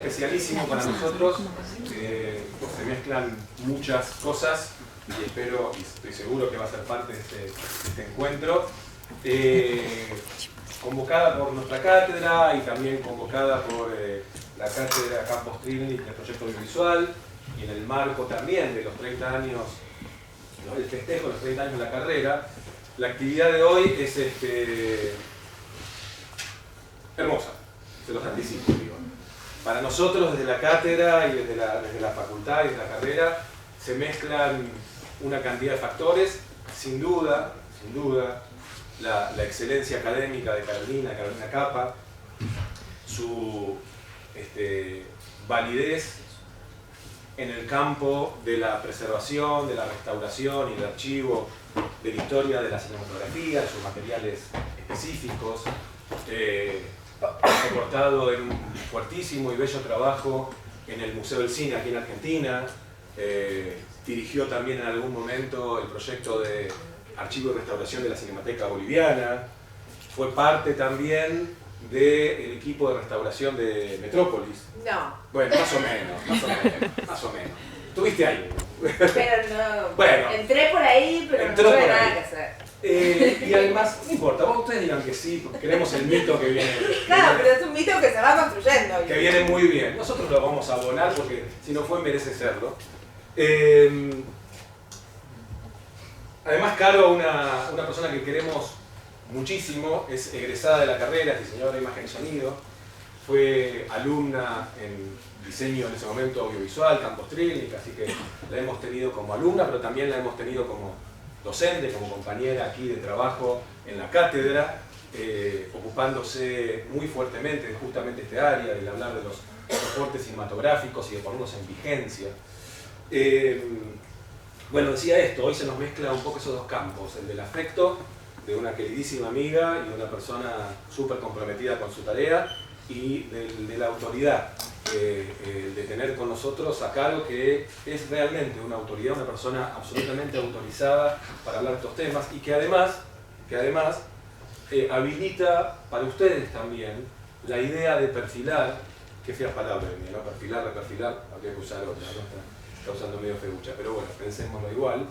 Especialísimo para nosotros, se mezclan muchas cosas y espero y estoy seguro que va a ser parte de este encuentro, convocada por nuestra cátedra y también convocada por la cátedra Campos Trinity del proyecto audiovisual, y en el marco también de los 30 años, el festejo de los 30 años de la carrera. La actividad de hoy es hermosa, se los anticipo, digo. Para nosotros, desde la cátedra y desde la facultad y desde la carrera, se mezclan una cantidad de factores. Sin duda, la excelencia académica de Carolina Capa, su validez en el campo de la preservación, de la restauración y del archivo de la historia de la cinematografía, de sus materiales específicos, reportado en un fuertísimo y bello trabajo en el Museo del Cine aquí en Argentina. Dirigió también en algún momento el proyecto de archivo y restauración de la Cinemateca Boliviana. Fue parte también del equipo de restauración de Metrópolis. No. Bueno, más o menos. Estuviste ahí. Pero no. Bueno, entré por ahí, pero no tuve nada que hacer. Y además, no importa, vos ustedes digan que sí, porque queremos el mito que viene. Claro, pero es un mito que se va construyendo. Que viene muy bien. Nosotros lo vamos a abonar porque si no fue, merece serlo. Además, Caro, una persona que queremos muchísimo, es egresada de la carrera, es diseñadora de imagen y sonido, fue alumna en diseño en ese momento audiovisual, Campos Trinity, así que la hemos tenido como alumna, pero también la hemos tenido como docente, como compañera aquí de trabajo en la cátedra, ocupándose muy fuertemente de justamente este área, de hablar de los soportes cinematográficos y de ponerlos en vigencia. Bueno, decía esto, hoy se nos mezcla un poco esos dos campos, el del afecto de una queridísima amiga y una persona súper comprometida con su tarea, y de la autoridad, de tener con nosotros a Caro, que es realmente una autoridad, una persona absolutamente autorizada para hablar de estos temas, y que además habilita para ustedes también la idea de perfilar, qué feas palabras, ¿no? Perfilar, reperfilar, habría que usar otra, ¿no? Está usando medio feucha, pero bueno, pensémoslo igual.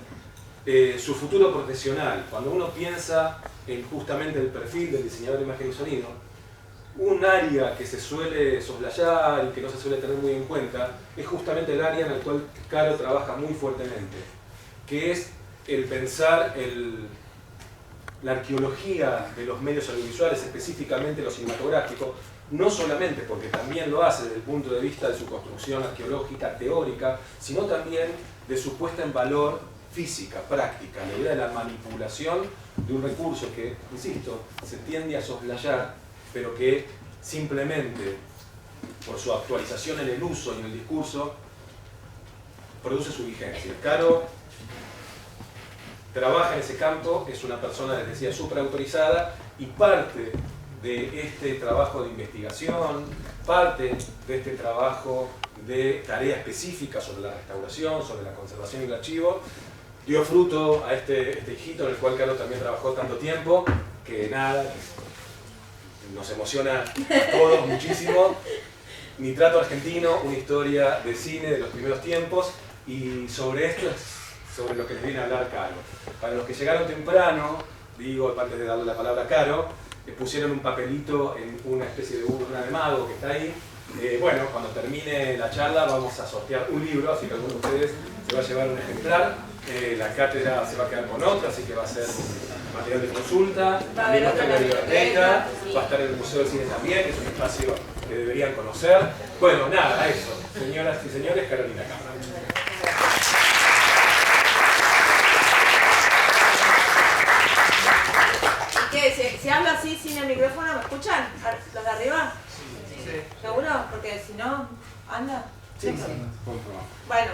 Su futuro profesional, cuando uno piensa en justamente el perfil del diseñador de imagen y sonido, un área que se suele soslayar y que no se suele tener muy en cuenta es justamente el área en el cual Caro trabaja muy fuertemente, que es el pensar la arqueología de los medios audiovisuales, específicamente los cinematográficos, no solamente porque también lo hace desde el punto de vista de su construcción arqueológica, teórica, sino también de su puesta en valor física, práctica, la idea de la manipulación de un recurso que, insisto, se tiende a soslayar, pero que simplemente por su actualización en el uso y en el discurso produce su vigencia. Caro trabaja en ese campo, es una persona, les decía, súper autorizada, y parte de este trabajo de investigación, parte de este trabajo de tarea específica sobre la restauración, sobre la conservación y el archivo, dio fruto a este hijito en el cual Caro también trabajó tanto tiempo, que nada, nos emociona a todos muchísimo. Nitrato Argentino, una historia de cine de los primeros tiempos, y sobre esto es sobre lo que les viene a hablar Caro. Para los que llegaron temprano, digo, antes de darle la palabra a Caro, pusieron un papelito en una especie de urna de mago que está ahí. Bueno, cuando termine la charla vamos a sortear un libro, así que alguno de ustedes se va a llevar un ejemplar. La cátedra se va a quedar con otra, así que va a ser material de consulta, también va a estar en la biblioteca, va a estar en el Museo del Cine también, que es un espacio que deberían conocer. Bueno, nada, eso. Señoras y señores, Carolina Capa. ¿Qué? Si hablo así sin el micrófono, ¿me escuchan? ¿Los de arriba? Sí. ¿Seguro? Porque si no, anda. Sí. Bueno,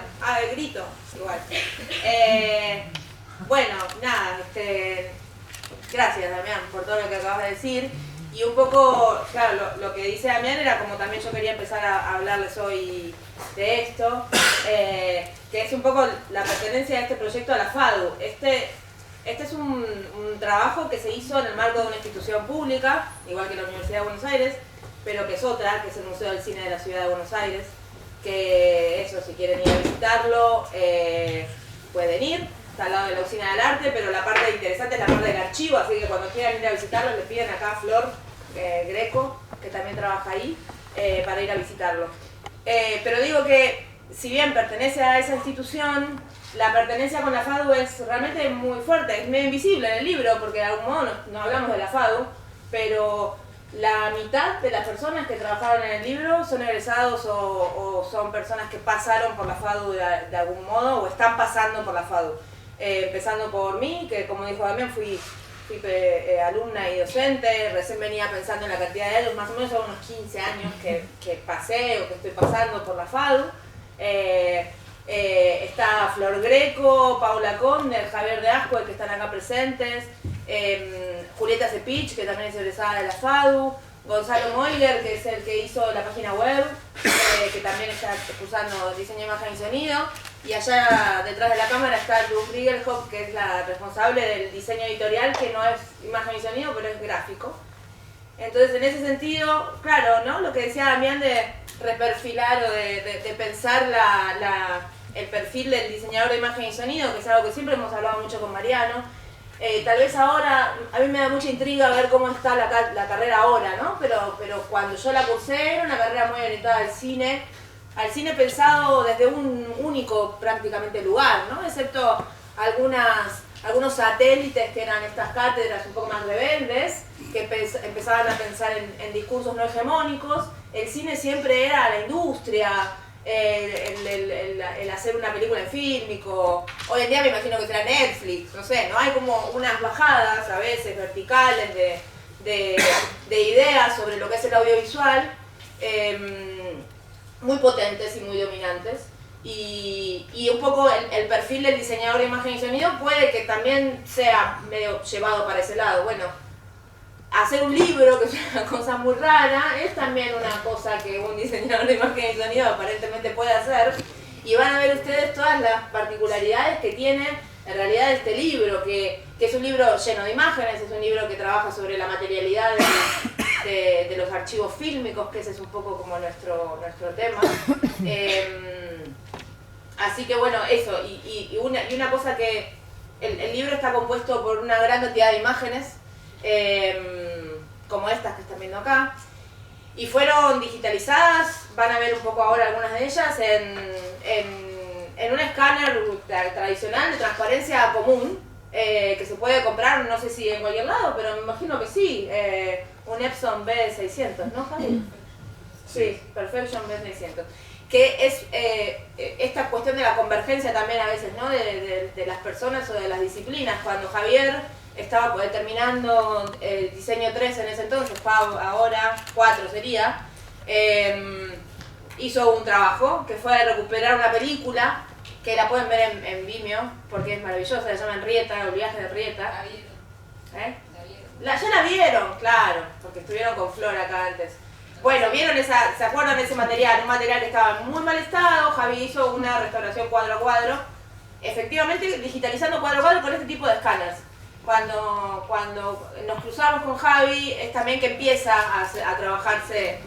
grito, igual. Bueno, nada, gracias, Damián, por todo lo que acabas de decir. Y un poco, claro, lo que dice Damián era como también yo quería empezar a hablarles hoy de esto, que es un poco la pertenencia de este proyecto a la FADU. Este es un trabajo que se hizo en el marco de una institución pública, igual que la Universidad de Buenos Aires, pero que es otra, que es el Museo del Cine de la Ciudad de Buenos Aires, que eso, si quieren ir a visitarlo, pueden ir, está al lado de la Usina del Arte, pero la parte interesante es la parte del archivo, así que cuando quieran ir a visitarlo, le piden acá a Flor Greco, que también trabaja ahí, para ir a visitarlo. Pero digo que, si bien pertenece a esa institución, la pertenencia con la FADU es realmente muy fuerte, es medio invisible en el libro, porque de algún modo no hablamos de la FADU, pero la mitad de las personas que trabajaron en el libro son egresados o son personas que pasaron por la FADU de algún modo o están pasando por la FADU. Empezando por mí, que como dijo Damián, fui alumna y docente, recién venía pensando en la cantidad de años, más o menos son unos 15 años que pasé o que estoy pasando por la FADU. Está Flor Greco, Paula Conde, Javier de Ascue, que están acá presentes, Julieta Cepich, que también es egresada de la FADU, Gonzalo Moiler, que es el que hizo la página web, que también está cursando diseño, imagen y sonido, y allá detrás de la cámara está Ruth Riegelhoff, que es la responsable del diseño editorial, que no es imagen y sonido, pero es gráfico. Entonces, en ese sentido, claro, ¿no? Lo que decía Damián de reperfilar o de pensar el perfil del diseñador de imagen y sonido, que es algo que siempre hemos hablado mucho con Mariano. Tal vez ahora, a mí me da mucha intriga ver cómo está la carrera ahora, ¿no? Pero cuando yo la cursé era una carrera muy orientada al cine pensado desde un único prácticamente lugar, ¿no? Excepto algunos satélites que eran estas cátedras un poco más rebeldes, que empezaban a pensar en discursos no hegemónicos. El cine siempre era la industria, el hacer una película en fílmico. Hoy en día me imagino que será Netflix, no sé, ¿no? Hay como unas bajadas a veces verticales de ideas sobre lo que es el audiovisual, muy potentes y muy dominantes. Y un poco el perfil del diseñador de imagen y sonido puede que también sea medio llevado para ese lado. Bueno, hacer un libro, que es una cosa muy rara, es también una cosa que un diseñador de imagen y sonido aparentemente puede hacer. Y van a ver ustedes todas las particularidades que tiene en realidad este libro, que es un libro lleno de imágenes, es un libro que trabaja sobre la materialidad de los archivos fílmicos, que ese es un poco como nuestro tema. Así que bueno, eso, y una cosa que el libro está compuesto por una gran cantidad de imágenes, como estas que están viendo acá, y fueron digitalizadas, van a ver un poco ahora algunas de ellas, en un escáner tradicional de transparencia común, que se puede comprar, no sé si en cualquier lado, pero me imagino que sí, un Epson B600, ¿no, Javi? Sí, Perfection B600. Que es esta cuestión de la convergencia también a veces, ¿no? de las personas o de las disciplinas. Cuando Javier estaba terminando el diseño 3 en ese entonces, ahora 4 sería, hizo un trabajo que fue recuperar una película que la pueden ver en Vimeo porque es maravillosa, se llama Henrietta, el viaje de Henrietta. La vieron. ¿Eh? Ya la vieron, claro, porque estuvieron con Flor acá antes. Bueno, vieron ¿se acuerdan de ese material? Un material que estaba en muy mal estado. Javi hizo una restauración cuadro a cuadro, efectivamente digitalizando cuadro a cuadro con este tipo de escáneres. Cuando nos cruzamos con Javi, es también que empieza a trabajarse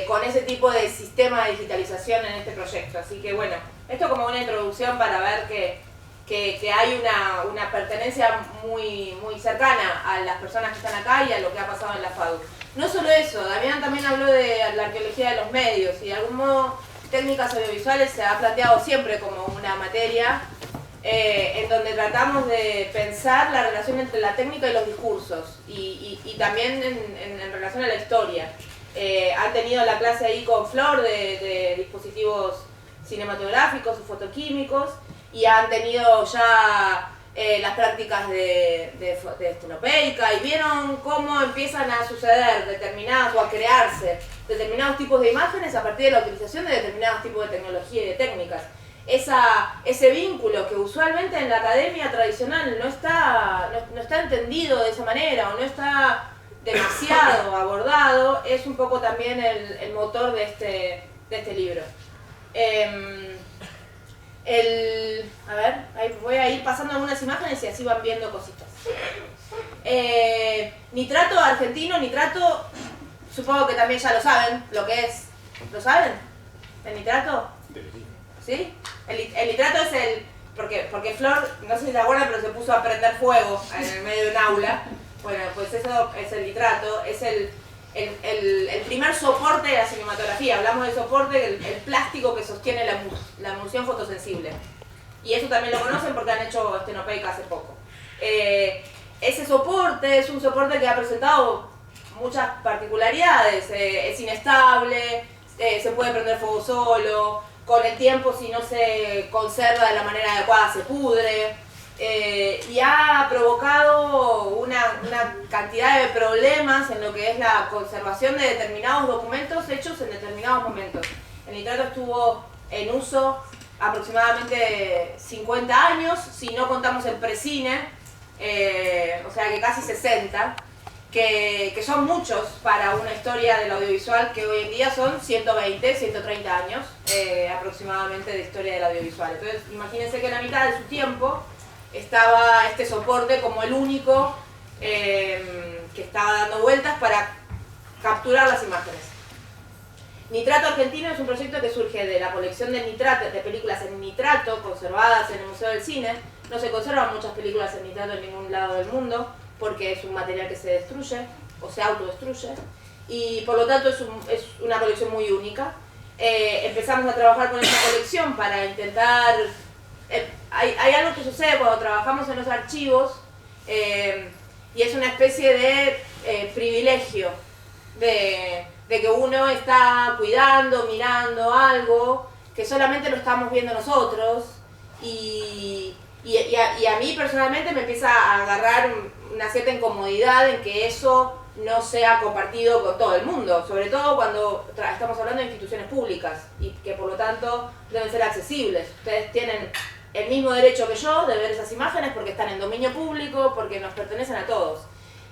con ese tipo de sistema de digitalización en este proyecto. Así que bueno, esto como una introducción para ver que hay una pertenencia muy cercana a las personas que están acá y a lo que ha pasado en la FADU. No solo eso, Damián también habló de la arqueología de los medios y de algún modo técnicas audiovisuales se ha planteado siempre como una materia en donde tratamos de pensar la relación entre la técnica y los discursos y también en relación a la historia. Han tenido la clase ahí con Flor de dispositivos cinematográficos o fotoquímicos y han tenido ya las prácticas de estenopeica y vieron cómo empiezan a suceder determinadas o a crearse determinados tipos de imágenes a partir de la utilización de determinados tipos de tecnología y de técnicas. Ese vínculo que usualmente en la academia tradicional no está entendido de esa manera o no está demasiado abordado, es un poco también el motor de este libro. A ver, ahí voy a ir pasando algunas imágenes y así van viendo cositas. Nitrato argentino, nitrato supongo que también ya lo saben, lo que es. ¿Lo saben? ¿El nitrato? ¿Sí? El nitrato es el... Porque Flor, no sé si se acuerdan, pero se puso a prender fuego en el medio de un aula. Bueno, pues eso es el nitrato, es el primer soporte de la cinematografía. Hablamos de soporte, el plástico que sostiene la emulsión fotosensible. Y eso también lo conocen porque han hecho estenopeica hace poco. Ese soporte es un soporte que ha presentado muchas particularidades. Es inestable, se puede prender fuego solo, con el tiempo si no se conserva de la manera adecuada se pudre. Y ha provocado una cantidad de problemas en lo que es la conservación de determinados documentos hechos en determinados momentos. El nitrato estuvo en uso aproximadamente 50 años, si no contamos el precine, o sea que casi 60, que son muchos para una historia del audiovisual que hoy en día son 120, 130 años aproximadamente de historia del audiovisual. Entonces imagínense que en la mitad de su tiempo estaba este soporte como el único que estaba dando vueltas para capturar las imágenes. Nitrato Argentino es un proyecto que surge de la colección de nitrato, de películas en nitrato conservadas en el Museo del Cine. No se conservan muchas películas en nitrato en ningún lado del mundo porque es un material que se destruye o se autodestruye y por lo tanto es una colección muy única. Empezamos a trabajar con esta colección para intentar... hay algo que sucede cuando trabajamos en los archivos y es una especie de privilegio de que uno está cuidando, mirando algo que solamente lo estamos viendo nosotros y a mí personalmente me empieza a agarrar una cierta incomodidad en que eso no sea compartido con todo el mundo, sobre todo cuando estamos hablando de instituciones públicas y que por lo tanto deben ser accesibles. Ustedes tienen el mismo derecho que yo de ver esas imágenes porque están en dominio público, porque nos pertenecen a todos.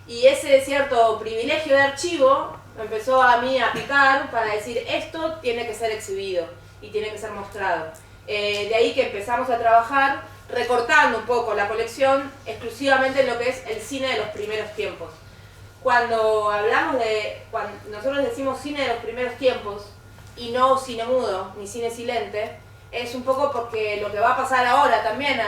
Y ese cierto privilegio de archivo me empezó a mí a picar para decir esto tiene que ser exhibido y tiene que ser mostrado. De ahí que empezamos a trabajar recortando un poco la colección exclusivamente en lo que es el cine de los primeros tiempos. Cuando hablamos cuando nosotros decimos cine de los primeros tiempos y no cine mudo ni cine silente, es un poco porque lo que va a pasar ahora también,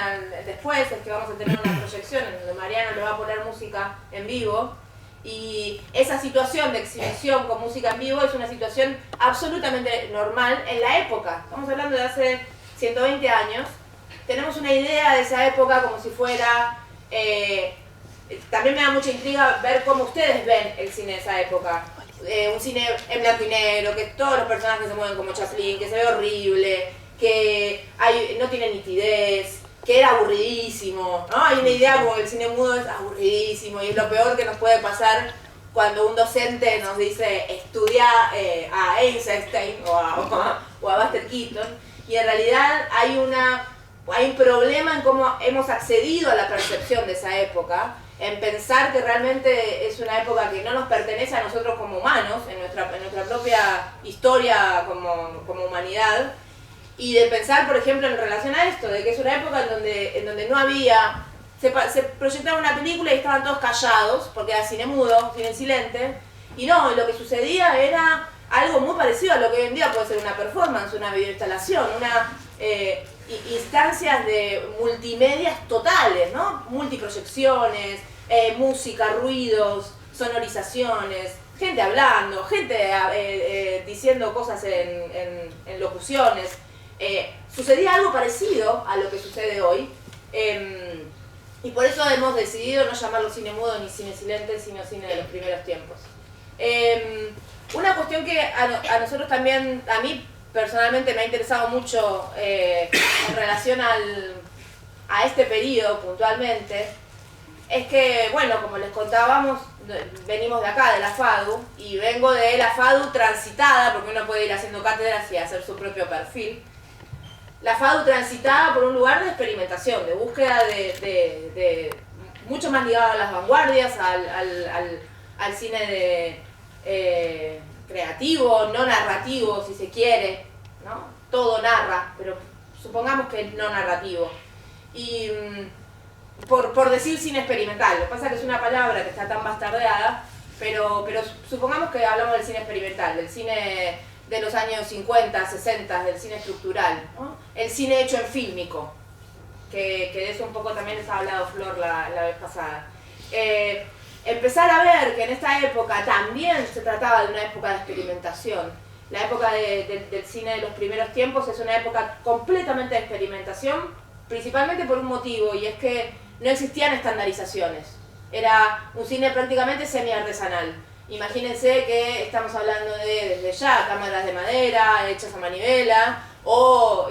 después, es que vamos a tener una proyección en donde Mariano le va a poner música en vivo y esa situación de exhibición con música en vivo es una situación absolutamente normal en la época. Estamos hablando de hace 120 años. Tenemos una idea de esa época como si fuera... también me da mucha intriga ver cómo ustedes ven el cine de esa época. Un cine en blanco y negro, que todos los personajes se mueven como Chaplin, que se ve horrible, que no tiene nitidez, que era aburridísimo, ¿no? Hay una idea como que el cine mudo es aburridísimo y es lo peor que nos puede pasar cuando un docente nos dice estudia a Einstein o a Buster Keaton y en realidad hay un problema en cómo hemos accedido a la percepción de esa época, en pensar que realmente es una época que no nos pertenece a nosotros como humanos, en nuestra propia historia como humanidad, y de pensar, por ejemplo, en relación a esto, de que es una época en donde no había... Se proyectaba una película y estaban todos callados, porque era cine mudo, cine silente, y no, lo que sucedía era algo muy parecido a lo que hoy en día puede ser una performance, una videoinstalación, instancias de multimedias totales, ¿no? Multiproyecciones, música, ruidos, sonorizaciones, gente hablando, gente diciendo cosas en locuciones. Sucedía algo parecido a lo que sucede hoy y por eso hemos decidido no llamarlo cine mudo ni cine silente, sino cine de los primeros tiempos. Una cuestión que a nosotros también, a mí personalmente me ha interesado mucho en relación a este periodo puntualmente, es que, bueno, como les contábamos, venimos de acá, de la FADU, y vengo de la FADU transitada, porque uno puede ir haciendo cátedras y hacer su propio perfil. La FADU transitada por un lugar de experimentación, de búsqueda de mucho más ligado a las vanguardias, al cine creativo, no narrativo, si se quiere, ¿no? Todo narra, pero supongamos que no narrativo. Y por decir cine experimental, lo que pasa es que es una palabra que está tan bastardeada, pero supongamos que hablamos del cine experimental, del cine de los años 50, 60, del cine estructural, ¿no? El cine hecho en fílmico, que de eso un poco también les ha hablado Flor la vez pasada. Empezar a ver que en esta época también se trataba de una época de experimentación. La época del cine de los primeros tiempos es una época completamente de experimentación, principalmente por un motivo, y es que no existían estandarizaciones. Era un cine prácticamente semi-artesanal. Imagínense que estamos hablando de, desde ya, cámaras de madera hechas a manivela, o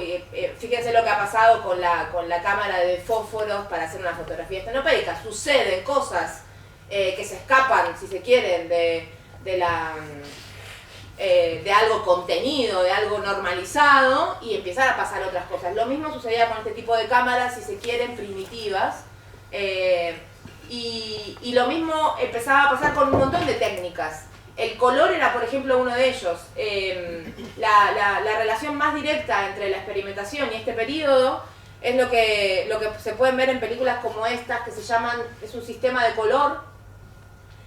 fíjense lo que ha pasado con la cámara de fósforos para hacer una fotografía estenopeica. Suceden cosas que se escapan, si se quieren, de algo contenido, de algo normalizado, y empiezan a pasar otras cosas. Lo mismo sucedía con este tipo de cámaras, si se quieren, primitivas. Y lo mismo empezaba a pasar con un montón de técnicas. El color era, por ejemplo, uno de ellos. La relación más directa entre la experimentación y este periodo es lo que se pueden ver en películas como estas, que se llaman, es un sistema de color,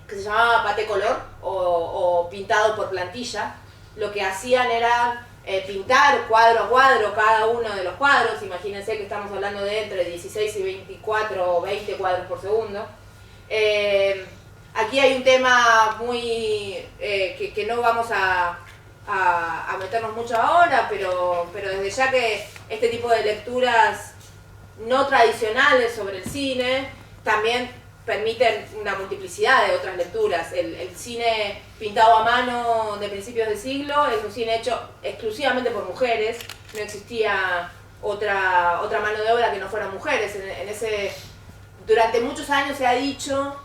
que se llamaba paté color, o pintado por plantilla. Lo que hacían era pintar cuadro a cuadro cada uno de los cuadros. Imagínense que estamos hablando de entre 16 y 24 o 20 cuadros por segundo. Aquí hay un tema muy que no vamos a meternos mucho ahora, pero desde ya que este tipo de lecturas no tradicionales sobre el cine también permiten una multiplicidad de otras lecturas. El cine pintado a mano de principios de siglo es un cine hecho exclusivamente por mujeres. No existía otra mano de obra que no fueran mujeres. Durante muchos años se ha dicho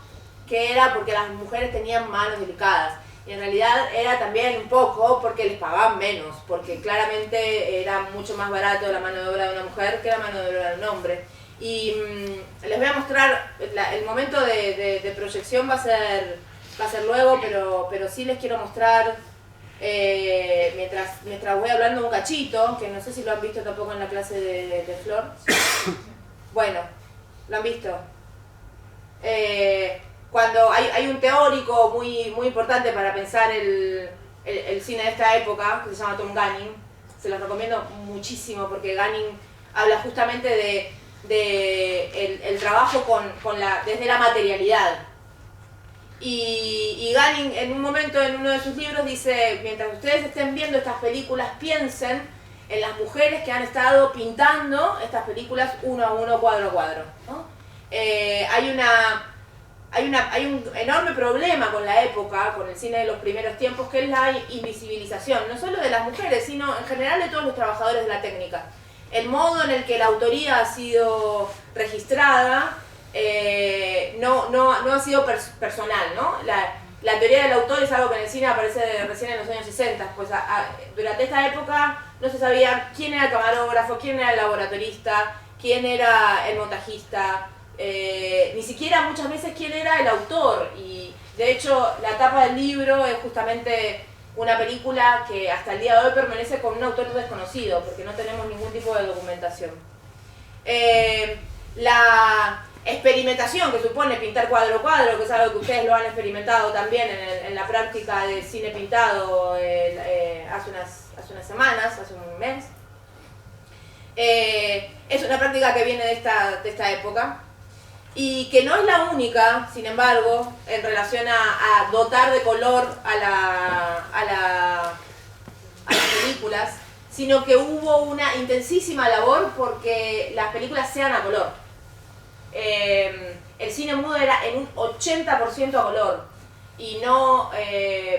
que era porque las mujeres tenían manos delicadas. Y en realidad era también un poco porque les pagaban menos, porque claramente era mucho más barato la mano de obra de una mujer que la mano de obra de un hombre. Y les voy a mostrar, el momento de proyección va a ser luego, pero sí les quiero mostrar, mientras voy hablando un cachito, que no sé si lo han visto tampoco en la clase de Flor. Bueno, ¿lo han visto? Cuando hay un teórico muy importante para pensar el cine de esta época, que se llama Tom Gunning. Se los recomiendo muchísimo porque Gunning habla justamente de el trabajo desde la materialidad. Y Gunning en un momento en uno de sus libros dice: mientras ustedes estén viendo estas películas, piensen en las mujeres que han estado pintando estas películas uno a uno, cuadro a cuadro, ¿no? Hay un enorme problema con la época, con el cine de los primeros tiempos, que es la invisibilización, no solo de las mujeres, sino en general de todos los trabajadores de la técnica. El modo en el que la autoría ha sido registrada no ha sido personal, ¿no? La teoría del autor es algo que en el cine aparece recién en los años 60, pues durante esta época no se sabía quién era el camarógrafo, quién era el laboratorista, quién era el montajista, ni siquiera muchas veces quién era el autor. Y de hecho la tapa del libro es justamente una película que hasta el día de hoy permanece con un autor desconocido, porque no tenemos ningún tipo de documentación. La experimentación que supone pintar cuadro a cuadro, que es algo que ustedes lo han experimentado también en la práctica de cine pintado hace unas semanas, hace un mes, es una práctica que viene de esta época y que no es la única, sin embargo, en relación a dotar de color a las películas, sino que hubo una intensísima labor porque las películas sean a color. El cine mudo era en un 80% a color y no,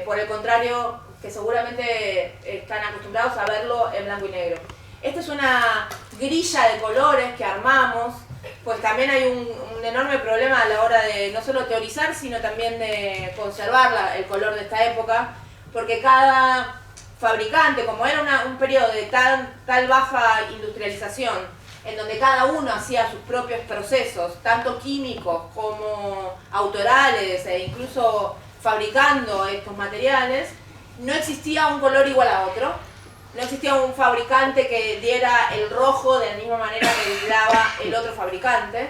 por el contrario, que seguramente están acostumbrados a verlo en blanco y negro. Esta es una grilla de colores que armamos, pues también hay un enorme problema a la hora de no solo teorizar, sino también de conservar el color de esta época, porque cada fabricante, como era un periodo de tal baja industrialización, en donde cada uno hacía sus propios procesos, tanto químicos como autorales, e incluso fabricando estos materiales, no existía un color igual a otro. No existía un fabricante que diera el rojo de la misma manera que le daba el otro fabricante.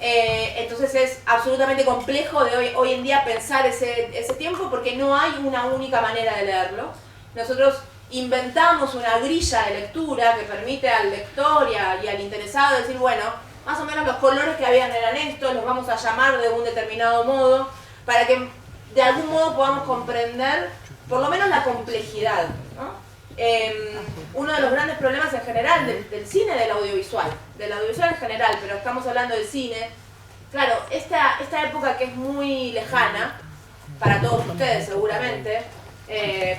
Entonces es absolutamente complejo de hoy en día pensar ese tiempo porque no hay una única manera de leerlo. Nosotros inventamos una grilla de lectura que permite al lector y al interesado decir, bueno, más o menos los colores que habían eran estos, los vamos a llamar de un determinado modo, para que de algún modo podamos comprender por lo menos la complejidad, ¿no? Uno de los grandes problemas en general del cine, del audiovisual en general, pero estamos hablando del cine, claro, esta época que es muy lejana, para todos ustedes seguramente,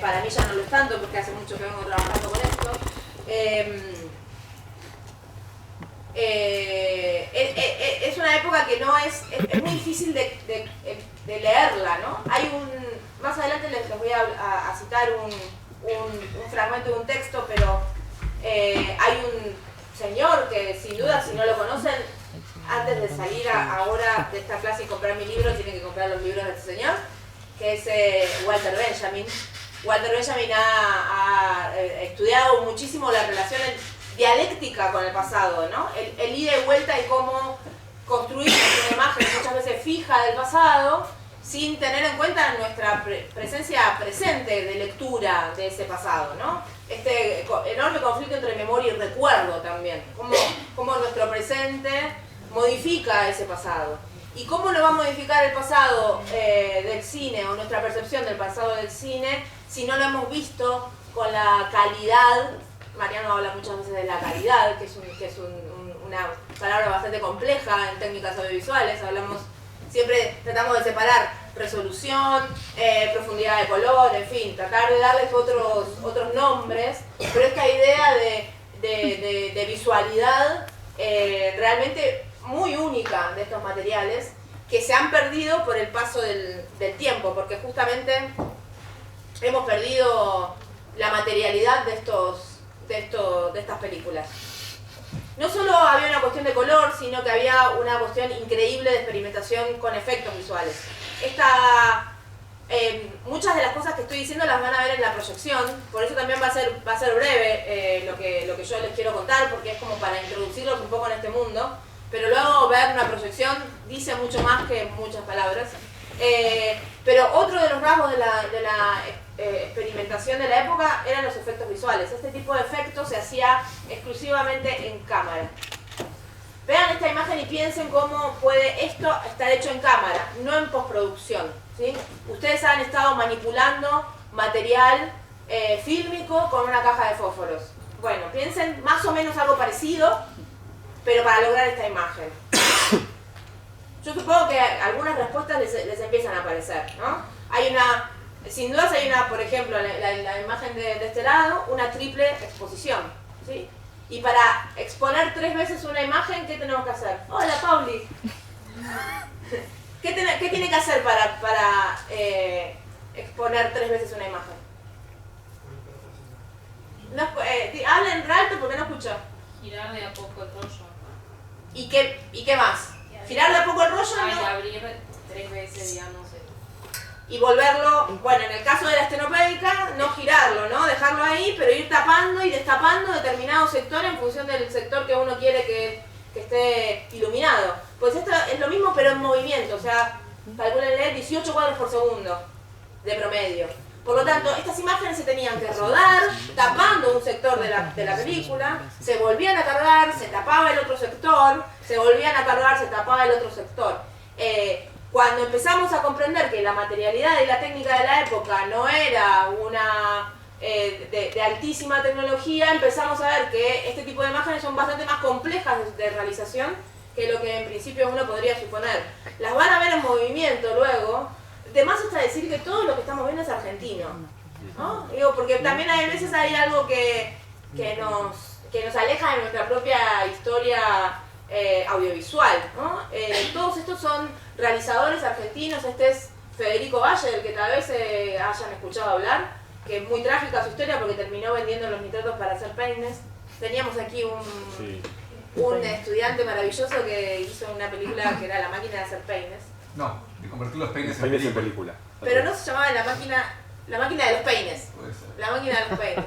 para mí ya no lo es tanto porque hace mucho que vengo trabajando con esto, es una época que no es muy difícil de leerla, ¿no? Más adelante les voy a citar un fragmento de un texto, pero hay un señor que sin duda, si no lo conocen, antes de salir ahora de esta clase y comprar mi libro, tienen que comprar los libros de este señor, que es Walter Benjamin. Walter Benjamin ha estudiado muchísimo la relación dialéctica con el pasado, ¿no? El ida y vuelta y cómo construir una imagen muchas veces fija del pasado sin tener en cuenta nuestra presencia presente de lectura de ese pasado, ¿no? Este enorme conflicto entre memoria y recuerdo también, cómo nuestro presente modifica ese pasado. ¿Y cómo lo va a modificar el pasado del cine o nuestra percepción del pasado del cine si no lo hemos visto con la calidad? Mariano habla muchas veces de la calidad, que es una palabra bastante compleja en técnicas audiovisuales. Siempre tratamos de separar resolución, profundidad de color, en fin, tratar de darles otros nombres, pero esta idea de visualidad realmente muy única de estos materiales que se han perdido por el paso del tiempo, porque justamente hemos perdido la materialidad de estas películas. No solo había una cuestión de color, sino que había una cuestión increíble de experimentación con efectos visuales. Muchas de las cosas que estoy diciendo las van a ver en la proyección, por eso también va a ser breve lo que yo les quiero contar, porque es como para introducirlos un poco en este mundo, pero luego ver una proyección dice mucho más que muchas palabras. Pero otro de los rasgos de la experimentación de la época eran los efectos visuales. Este tipo de efectos se hacía exclusivamente en cámara. Vean esta imagen y piensen cómo puede esto estar hecho en cámara, no en postproducción, ¿sí? Ustedes han estado manipulando material fílmico con una caja de fósforos. Bueno, piensen más o menos algo parecido, pero para lograr esta imagen. Yo supongo que algunas respuestas les empiezan a aparecer, ¿no? Sin dudas hay por ejemplo, la imagen de este lado, una triple exposición, ¿sí? Y para exponer 3 veces una imagen, ¿qué tenemos que hacer? Hola, Pauli. ¿Qué tiene que hacer para exponer 3 veces una imagen? Hablen alto porque no escucho. Girar de a poco el rollo. ¿Y qué más? Girar de a poco el rollo, ¿no? ¿no? Abrir 3 veces, digamos. Y volverlo, bueno, en el caso de la estenopédica, no girarlo, ¿no? Dejarlo ahí, pero ir tapando y destapando determinado sector en función del sector que uno quiere que esté iluminado. Pues esto es lo mismo, pero en movimiento, o sea, calcúlenle 18 cuadros por segundo de promedio. Por lo tanto, estas imágenes se tenían que rodar tapando un sector de la película, se volvían a cargar, se tapaba el otro sector, se volvían a cargar, se tapaba el otro sector. Cuando empezamos a comprender que la materialidad y la técnica de la época no era una de altísima tecnología, empezamos a ver que este tipo de imágenes son bastante más complejas de realización que lo que en principio uno podría suponer. Las van a ver en movimiento luego. De más está decir que todo lo que estamos viendo es argentino, ¿no? Digo, porque también hay veces hay algo que nos aleja de nuestra propia historia audiovisual, ¿no? Todos estos son realizadores argentinos. Este es Federico Valle, del que tal vez hayan escuchado hablar, que es muy trágica su historia porque terminó vendiendo los nitratos para hacer peines. Teníamos aquí un estudiante maravilloso que hizo una película que era La máquina de hacer peines. No, de convertir los peines en película. Pero no se llamaba La máquina de los peines. Puede ser. La máquina de los peines.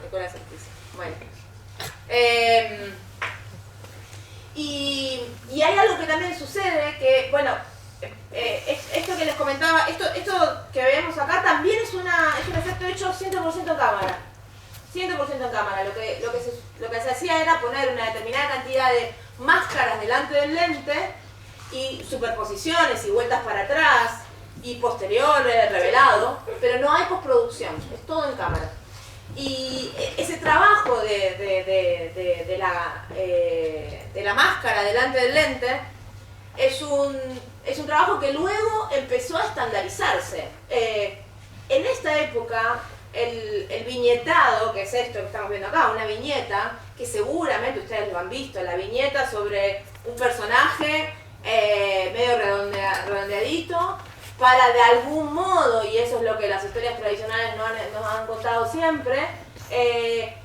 Nicolás Artiz. Bueno. Y hay algo que también sucede que, bueno, esto que les comentaba, esto que vemos acá también es un efecto hecho 100% en cámara. 100% en cámara. Lo que se hacía era poner una determinada cantidad de máscaras delante del lente y superposiciones y vueltas para atrás y posterior revelado, pero no hay postproducción, es todo en cámara. Y ese trabajo de la máscara delante del lente es un trabajo que luego empezó a estandarizarse. En esta época, el viñetado, que es esto que estamos viendo acá, una viñeta, que seguramente ustedes lo han visto, la viñeta sobre un personaje medio redondeadito, para de algún modo, y eso es lo que las historias tradicionales nos han contado siempre,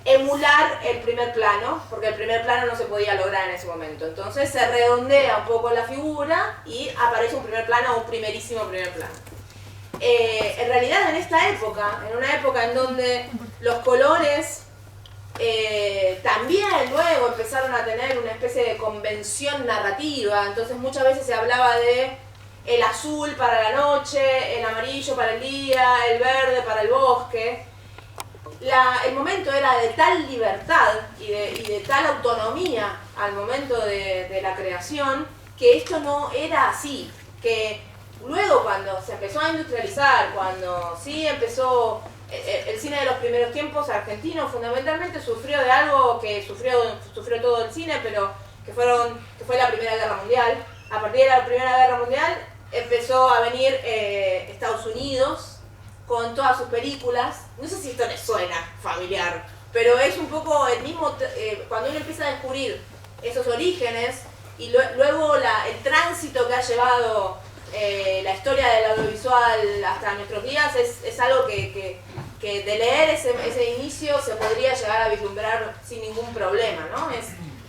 emular el primer plano, porque el primer plano no se podía lograr en ese momento. Entonces se redondea un poco la figura y aparece un primer plano o un primerísimo primer plano. En realidad en esta época, en una época en donde los colores también luego empezaron a tener una especie de convención narrativa, entonces muchas veces se hablaba de el azul para la noche, el amarillo para el día, el verde para el bosque. El momento era de tal libertad y de tal autonomía al momento de la creación que esto no era así, que luego cuando se empezó a industrializar, cuando sí empezó el cine de los primeros tiempos argentino fundamentalmente sufrió de algo que sufrió todo el cine, pero que fue la Primera Guerra Mundial. A partir de la Primera Guerra Mundial empezó a venir Estados Unidos con todas sus películas. No sé si esto les suena familiar, pero es un poco el mismo, cuando uno empieza a descubrir esos orígenes y luego el tránsito que ha llevado la historia del audiovisual hasta nuestros días es algo que de leer ese inicio se podría llegar a vislumbrar sin ningún problema, ¿no?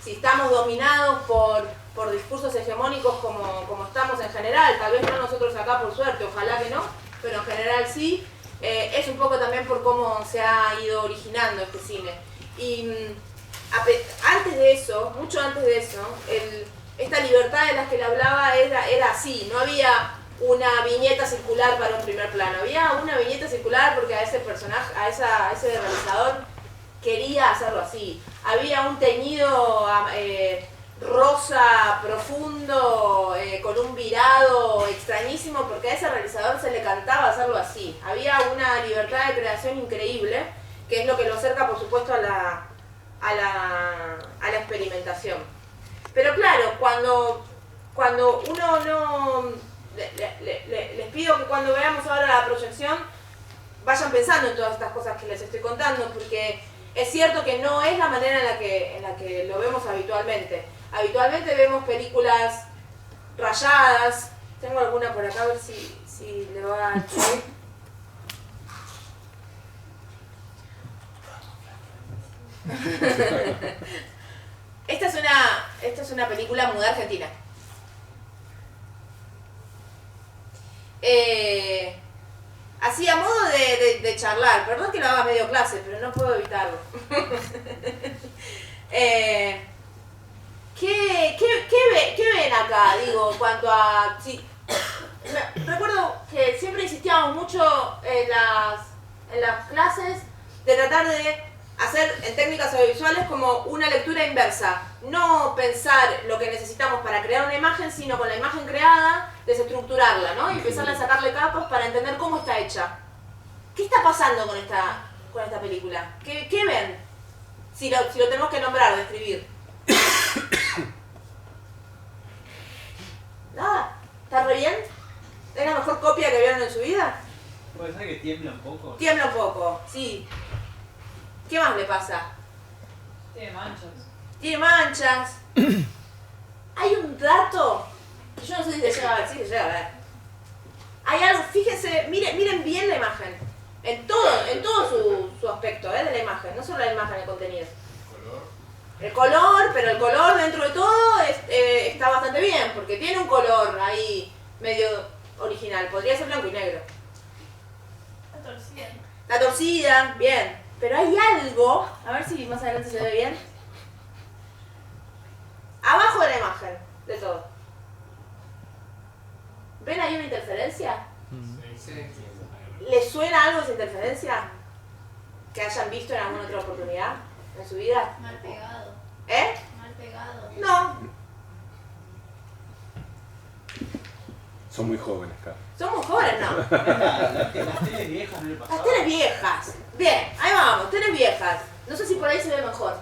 Si estamos dominados por discursos hegemónicos como estamos en general, tal vez no nosotros acá por suerte, ojalá que no, pero en general sí, es un poco también por cómo se ha ido originando este cine. Y antes de eso, mucho antes de eso, esta libertad de la que le hablaba era así, no había una viñeta circular para un primer plano, había una viñeta circular porque a ese personaje, a ese realizador quería hacerlo así, había un teñido rosa profundo, con un virado extrañísimo, porque a ese realizador se le cantaba hacerlo así. Había una libertad de creación increíble, que es lo que lo acerca, por supuesto, a la experimentación. Pero claro, cuando uno no... les pido que cuando veamos ahora la proyección, vayan pensando en todas estas cosas que les estoy contando, porque es cierto que no es la manera en la que lo vemos habitualmente. Habitualmente vemos películas rayadas. Tengo alguna por acá, a ver si le va a echar. Esta es una película muda argentina. Así a modo de charlar, perdón que lo haga medio clase, pero no puedo evitarlo. ¿Qué ven acá? Digo, en cuanto a... Sí, recuerdo que siempre insistíamos mucho en las clases de tratar de hacer en técnicas audiovisuales como una lectura inversa. No pensar lo que necesitamos para crear una imagen, sino con la imagen creada, desestructurarla, ¿no? Y empezar a sacarle capas para entender cómo está hecha. ¿Qué está pasando con esta película? ¿Qué ven? Si lo tenemos que nombrar, describir. Nada, ¿está re bien? ¿Es la mejor copia que vieron en su vida? ¿Puede ser que tiembla un poco? Tiembla un poco, sí. ¿Qué más le pasa? Tiene manchas. Tiene manchas. Hay un dato que yo no sé si se llega a ver, sí se llega a ver. Hay algo, fíjense, miren bien la imagen. En todo su aspecto de la imagen, no solo la imagen, el contenido. El color, pero el color dentro de todo está bastante bien, porque tiene un color ahí medio original. Podría ser blanco y negro. Está torcida. Está torcida, bien. Pero hay algo, a ver si más adelante se ve bien. Abajo de la imagen, de todo. interferencia? Sí. ¿Les suena algo esa interferencia? ¿Que hayan visto en alguna otra oportunidad en su vida? Mal pegado. ¿Eh? Mal pegado. No, Son muy jóvenes, Carlos. son muy jóvenes, no. Las teles viejas no le pasaba. Las teles viejas. Bien, ahí vamos, teles viejas. No sé si por ahí se ve mejor.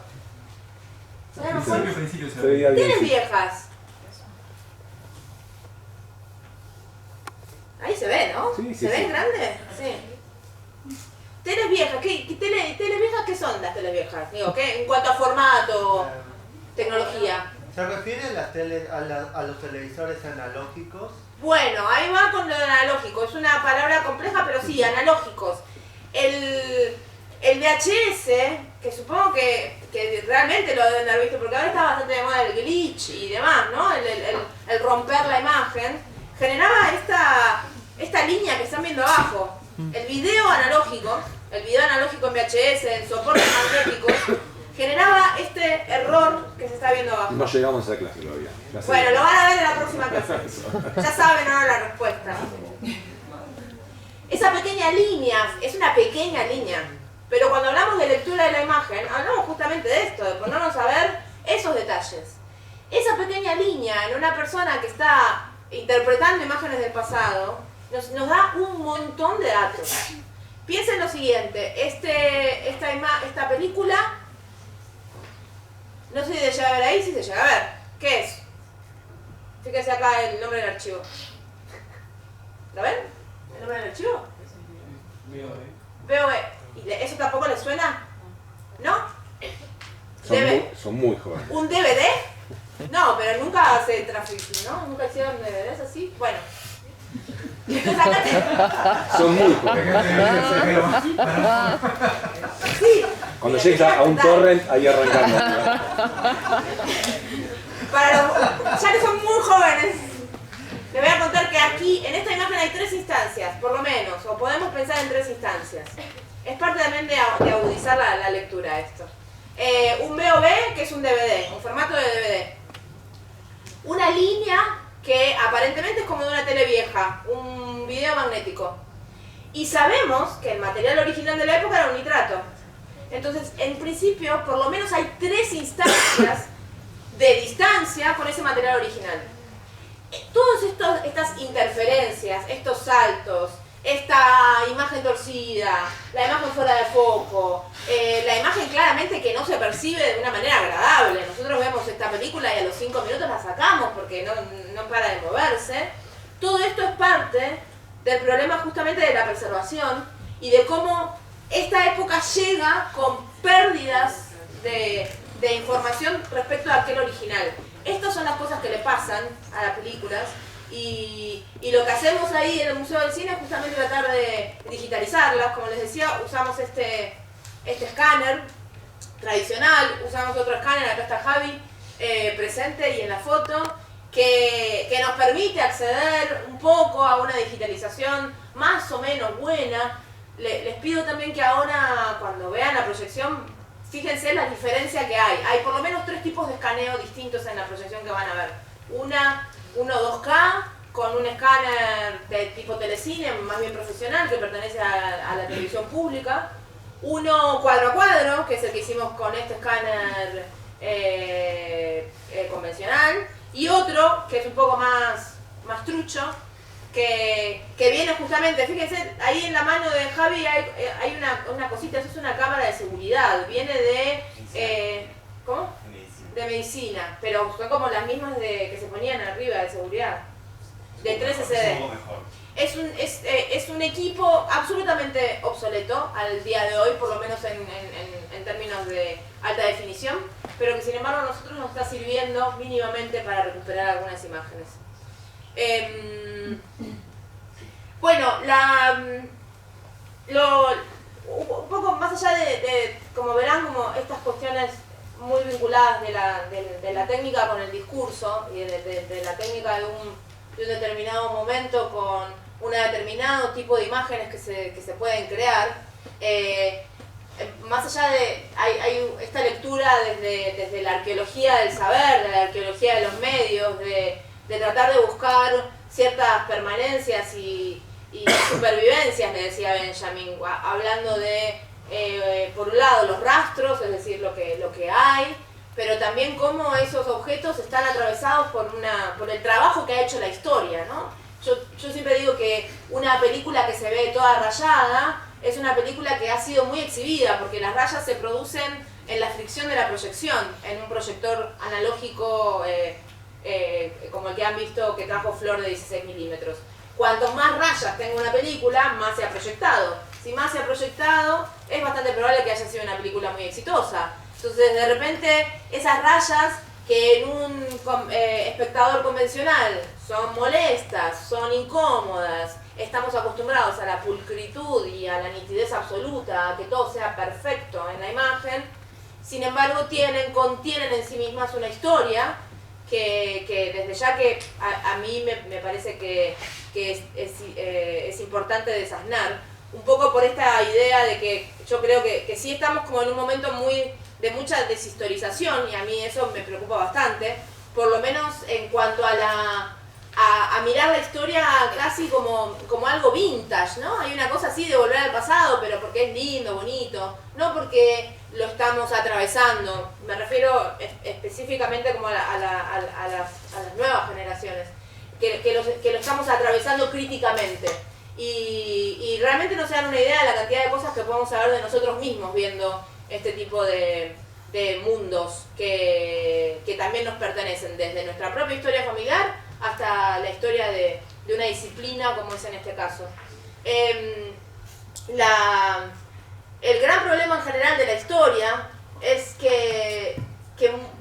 ¿Se ve mejor? Al principio se Se veía bien. Teles Sí. viejas. Ahí se ve, ¿no? Sí, sí, ¿Se ven sí. grandes? Sí. Teles viejas, teles viejas qué son las teles viejas? Digo, ¿qué? En cuanto a formato, tecnología. ¿Se refiere a los televisores analógicos? Bueno, ahí va con lo de analógico. Es una palabra compleja, pero sí, analógicos. El VHS, que supongo que realmente lo deben haber visto, porque ahora está bastante de moda el glitch y demás, ¿no? El romper la imagen, generaba esta línea que están viendo abajo. El video analógico en VHS, en soportes magnéticos, generaba este error que se está viendo abajo. No llegamos a esa clase todavía. Ya sé. Bueno, lo van a ver en la próxima clase. Ya saben ahora la respuesta. Esa pequeña línea, es una pequeña línea, pero cuando hablamos de lectura de la imagen, hablamos justamente de esto, de ponernos a ver esos detalles. Esa pequeña línea en una persona que está interpretando imágenes del pasado, nos da un montón de datos. Piensen lo siguiente, esta película, no sé si se llega a ver ahí, si se llega a ver. ¿Qué es? Fíjense acá el nombre del archivo. ¿Lo ven? ¿El nombre del archivo? VOE. ¿Y eso tampoco les suena? ¿No? Son muy jóvenes. ¿Un DVD? No, pero nunca se traficó, ¿no? ¿Nunca hicieron DVDs así? Bueno. Entonces acá Son muy jóvenes. sí. Cuando Mira, llegues a un contar. torrent, ahí arrancamos. Ya que son muy jóvenes, les voy a contar que aquí, en esta imagen hay 3 instancias, por lo menos, o podemos pensar en 3 instancias. Es parte también de agudizar la lectura esto. Un VOV, que es un DVD, un formato de DVD. Una línea que aparentemente es como de una tele vieja, un video magnético. Y sabemos que el material original de la época era un nitrato. Entonces, en principio, por lo menos hay 3 instancias de distancia con ese material original. Todas estas interferencias, estos saltos, esta imagen torcida, la imagen fuera de foco, la imagen claramente que no se percibe de una manera agradable. Nosotros vemos esta película y a los 5 minutos la sacamos porque no para de moverse. Todo esto es parte del problema justamente de la preservación y de cómo esta época llega con pérdidas de información respecto a aquel original. Estas son las cosas que le pasan a las películas y lo que hacemos ahí en el Museo del Cine es justamente tratar de digitalizarlas. Como les decía, usamos este escáner tradicional, usamos otro escáner, acá está Javi presente y en la foto, que nos permite acceder un poco a una digitalización más o menos buena. Les pido también que ahora, cuando vean la proyección, fíjense la diferencia que hay. Hay por lo menos 3 tipos de escaneo distintos en la proyección que van a ver. Uno 2K, con un escáner de tipo telecine, más bien profesional, que pertenece a la televisión pública. Uno cuadro a cuadro, que es el que hicimos con este escáner convencional. Y otro, que es un poco más trucho, que viene justamente, fíjense, ahí en la mano de Javi hay una cosita, eso es una cámara de seguridad, viene de, ¿cómo? De medicina, pero son como las mismas que se ponían arriba de seguridad, de 3 SD. Es un equipo absolutamente obsoleto al día de hoy, por lo menos en términos de alta definición, pero que sin embargo a nosotros nos está sirviendo mínimamente para recuperar algunas imágenes. Bueno, un poco más allá de, como verán, como estas cuestiones muy vinculadas de la técnica con el discurso y de la técnica de un determinado momento con un determinado tipo de imágenes que se pueden crear. Más allá de, hay esta lectura desde la arqueología del saber, de la arqueología de los medios, de tratar de buscar ciertas permanencias y supervivencias, le decía Benjamin, hablando de, por un lado, los rastros, es decir, lo que hay, pero también cómo esos objetos están atravesados por el trabajo que ha hecho la historia, ¿no? Yo siempre digo que una película que se ve toda rayada es una película que ha sido muy exhibida, porque las rayas se producen en la fricción de la proyección, en un proyector analógico como el que han visto que trajo Flor de 16 milímetros. Cuanto más rayas tenga una película, más se ha proyectado. Si más se ha proyectado, es bastante probable que haya sido una película muy exitosa. Entonces, de repente, esas rayas que en un espectador convencional son molestas, son incómodas, estamos acostumbrados a la pulcritud y a la nitidez absoluta, a que todo sea perfecto en la imagen, sin embargo contienen en sí mismas una historia que desde ya que a mí me parece que es importante desasnar, un poco por esta idea de que yo creo que sí estamos como en un momento de mucha deshistorización, y a mí eso me preocupa bastante, por lo menos en cuanto a mirar la historia casi como algo vintage, ¿no? Hay una cosa así de volver al pasado, pero porque es lindo, bonito, no porque lo estamos atravesando. Me refiero específicamente como a las nuevas generaciones, que lo estamos atravesando críticamente. Y realmente no se dan una idea de la cantidad de cosas que podemos saber de nosotros mismos viendo este tipo de mundos que también nos pertenecen, desde nuestra propia historia familiar hasta la historia de una disciplina como es en este caso. El gran problema en general de la historia es que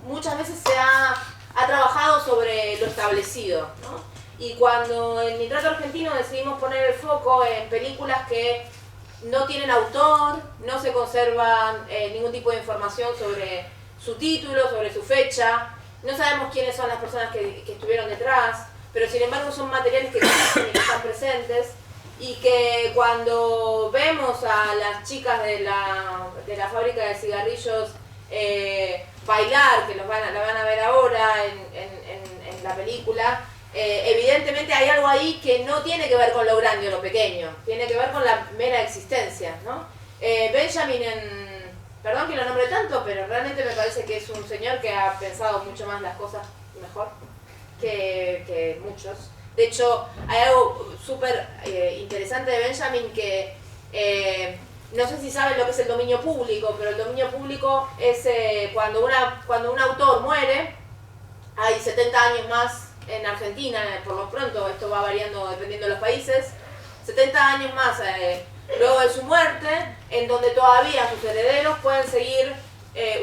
muchas veces se ha trabajado sobre lo establecido, ¿no? Y cuando en Nitrato Argentino decidimos poner el foco en películas que no tienen autor, no se conservan ningún tipo de información sobre su título, sobre su fecha, no sabemos quiénes son las personas que estuvieron detrás, pero sin embargo son materiales que existen y que están presentes, y que cuando vemos a las chicas de la fábrica de cigarrillos bailar, que la van a ver ahora en la película, evidentemente hay algo ahí que no tiene que ver con lo grande o lo pequeño, tiene que ver con la mera existencia, ¿no? Benjamin, perdón que lo nombre tanto, pero realmente me parece que es un señor que ha pensado mucho más las cosas mejor que muchos. De hecho, hay algo súper interesante de Benjamin que no sé si saben lo que es el dominio público, pero el dominio público es cuando un autor muere, hay 70 años más en Argentina, por lo pronto, esto va variando dependiendo de los países, 70 años más luego de su muerte, en donde todavía sus herederos pueden seguir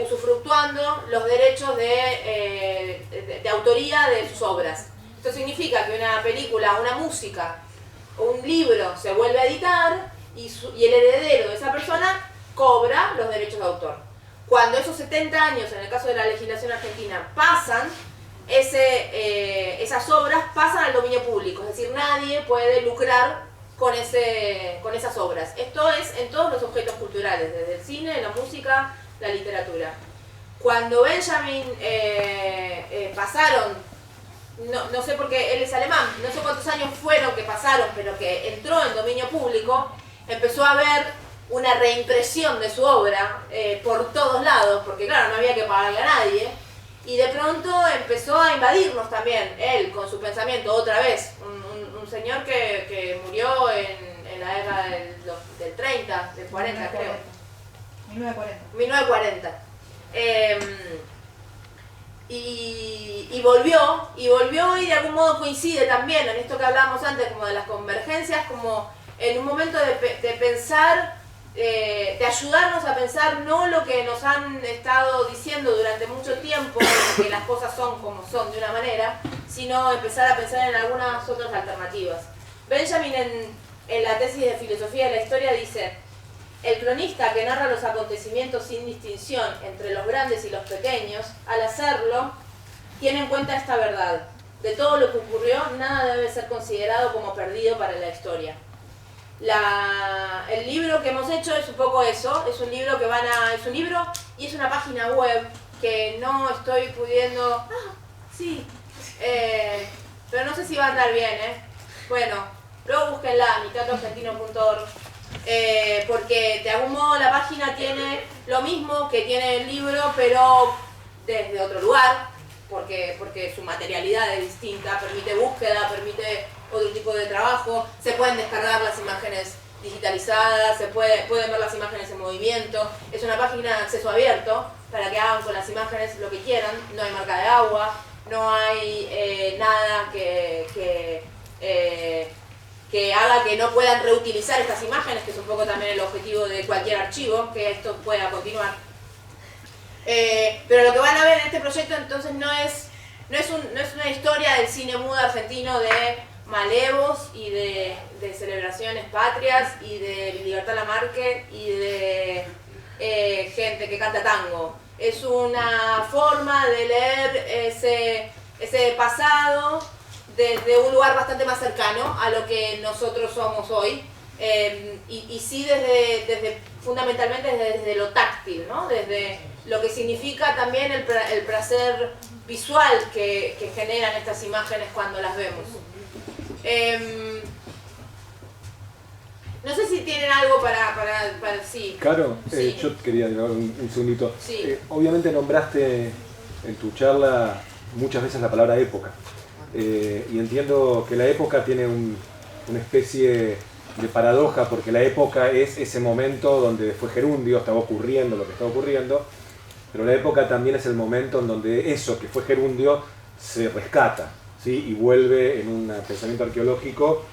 usufructuando los derechos de autoría de sus obras. Esto significa que una película, una música o un libro se vuelve a editar y el heredero de esa persona cobra los derechos de autor. Cuando esos 70 años, en el caso de la legislación argentina, pasan, esas obras pasan al dominio público, es decir, nadie puede lucrar con esas obras. Esto es en todos los objetos culturales, desde el cine, la música, la literatura. Cuando Benjamin pasaron, no sé por qué él es alemán, no sé cuántos años fueron que pasaron, pero que entró en dominio público, empezó a haber una reimpresión de su obra por todos lados, porque claro, no había que pagarle a nadie. Y de pronto empezó a invadirnos también, él con su pensamiento, otra vez, un señor que murió en la década del 30, del 40 creo. 1940. Y volvió y de algún modo coincide también en esto que hablábamos antes, como de las convergencias, como en un momento de pensar, de ayudarnos a pensar no lo que nos han estado diciendo durante mucho tiempo, que las cosas son como son de una manera, sino empezar a pensar en algunas otras alternativas. Benjamin en la tesis de filosofía de la historia dice: el cronista que narra los acontecimientos sin distinción entre los grandes y los pequeños, al hacerlo, tiene en cuenta esta verdad: de todo lo que ocurrió, nada debe ser considerado como perdido para la historia. El libro que hemos hecho es un poco eso, es un libro es un libro y es una página web que no estoy pudiendo, pero no sé si va a andar bien, Bueno, luego búsquenla, miteatroargentino.org, porque de algún modo la página tiene lo mismo que tiene el libro, pero desde otro lugar, porque su materialidad es distinta, permite búsqueda, permite otro tipo de trabajo, se pueden descargar las imágenes digitalizadas, pueden ver las imágenes en movimiento, es una página de acceso abierto para que hagan con las imágenes lo que quieran, no hay marca de agua, no hay nada que haga que no puedan reutilizar estas imágenes, que es un poco también el objetivo de cualquier archivo, que esto pueda continuar. Pero lo que van a ver en este proyecto entonces no es una historia del cine mudo argentino de malevos y de celebraciones patrias y de Libertad Lamarque y de gente que canta tango. Es una forma de leer ese pasado desde un lugar bastante más cercano a lo que nosotros somos hoy, y sí fundamentalmente desde lo táctil, ¿no? Desde lo que significa también el placer visual que generan estas imágenes cuando las vemos. No sé si tienen algo para sí. Caro, Sí. yo quería dialogar un segundito. Sí. Obviamente nombraste en tu charla muchas veces la palabra época. Y entiendo que la época tiene una especie de paradoja, porque la época es ese momento donde fue gerundio, estaba ocurriendo lo que estaba ocurriendo, pero la época también es el momento en donde eso que fue gerundio se rescata, ¿sí? Y vuelve en un pensamiento arqueológico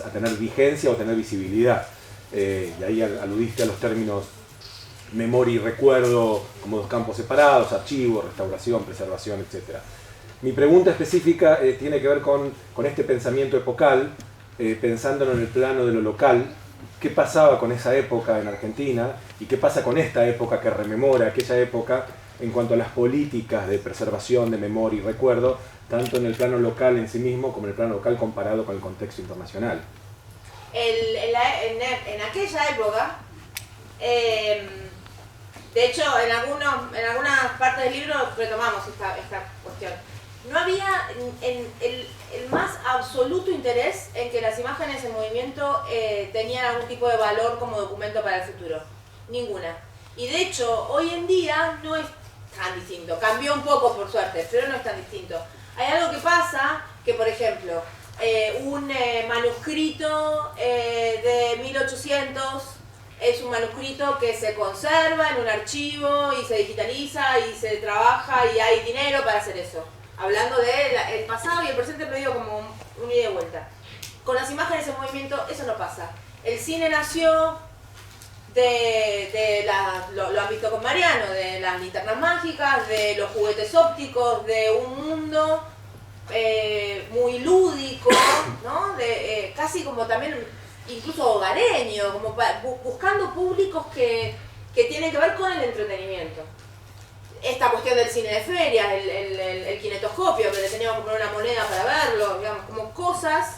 a tener vigencia o tener visibilidad. Y ahí aludiste a los términos memoria y recuerdo como dos campos separados, archivo, restauración, preservación, etc. Mi pregunta específica tiene que ver con este pensamiento epocal, pensándolo en el plano de lo local. ¿Qué pasaba con esa época en Argentina y qué pasa con esta época que rememora aquella época en cuanto a las políticas de preservación de memoria y recuerdo, tanto en el plano local en sí mismo como en el plano local comparado con el contexto internacional? En aquella época, de hecho en algunas partes del libro retomamos esta cuestión. No había el más absoluto interés en que las imágenes en movimiento tenían algún tipo de valor como documento para el futuro. Ninguna. Y de hecho, hoy en día no es tan distinto. Cambió un poco, por suerte, pero no es tan distinto. Hay algo que pasa, que por ejemplo, un manuscrito de 1800 es un manuscrito que se conserva en un archivo y se digitaliza y se trabaja y hay dinero para hacer eso. Hablando del pasado y el presente, pero digo como un ida y vuelta. Con las imágenes en movimiento eso no pasa. El cine nació lo han visto con Mariano, de las linternas mágicas, de los juguetes ópticos, de un mundo muy lúdico, ¿no? Casi como también incluso hogareño, como buscando públicos que tienen que ver con el entretenimiento. Esta cuestión del cine de ferias, el kinetoscopio, que le teníamos que poner una moneda para verlo, digamos, como cosas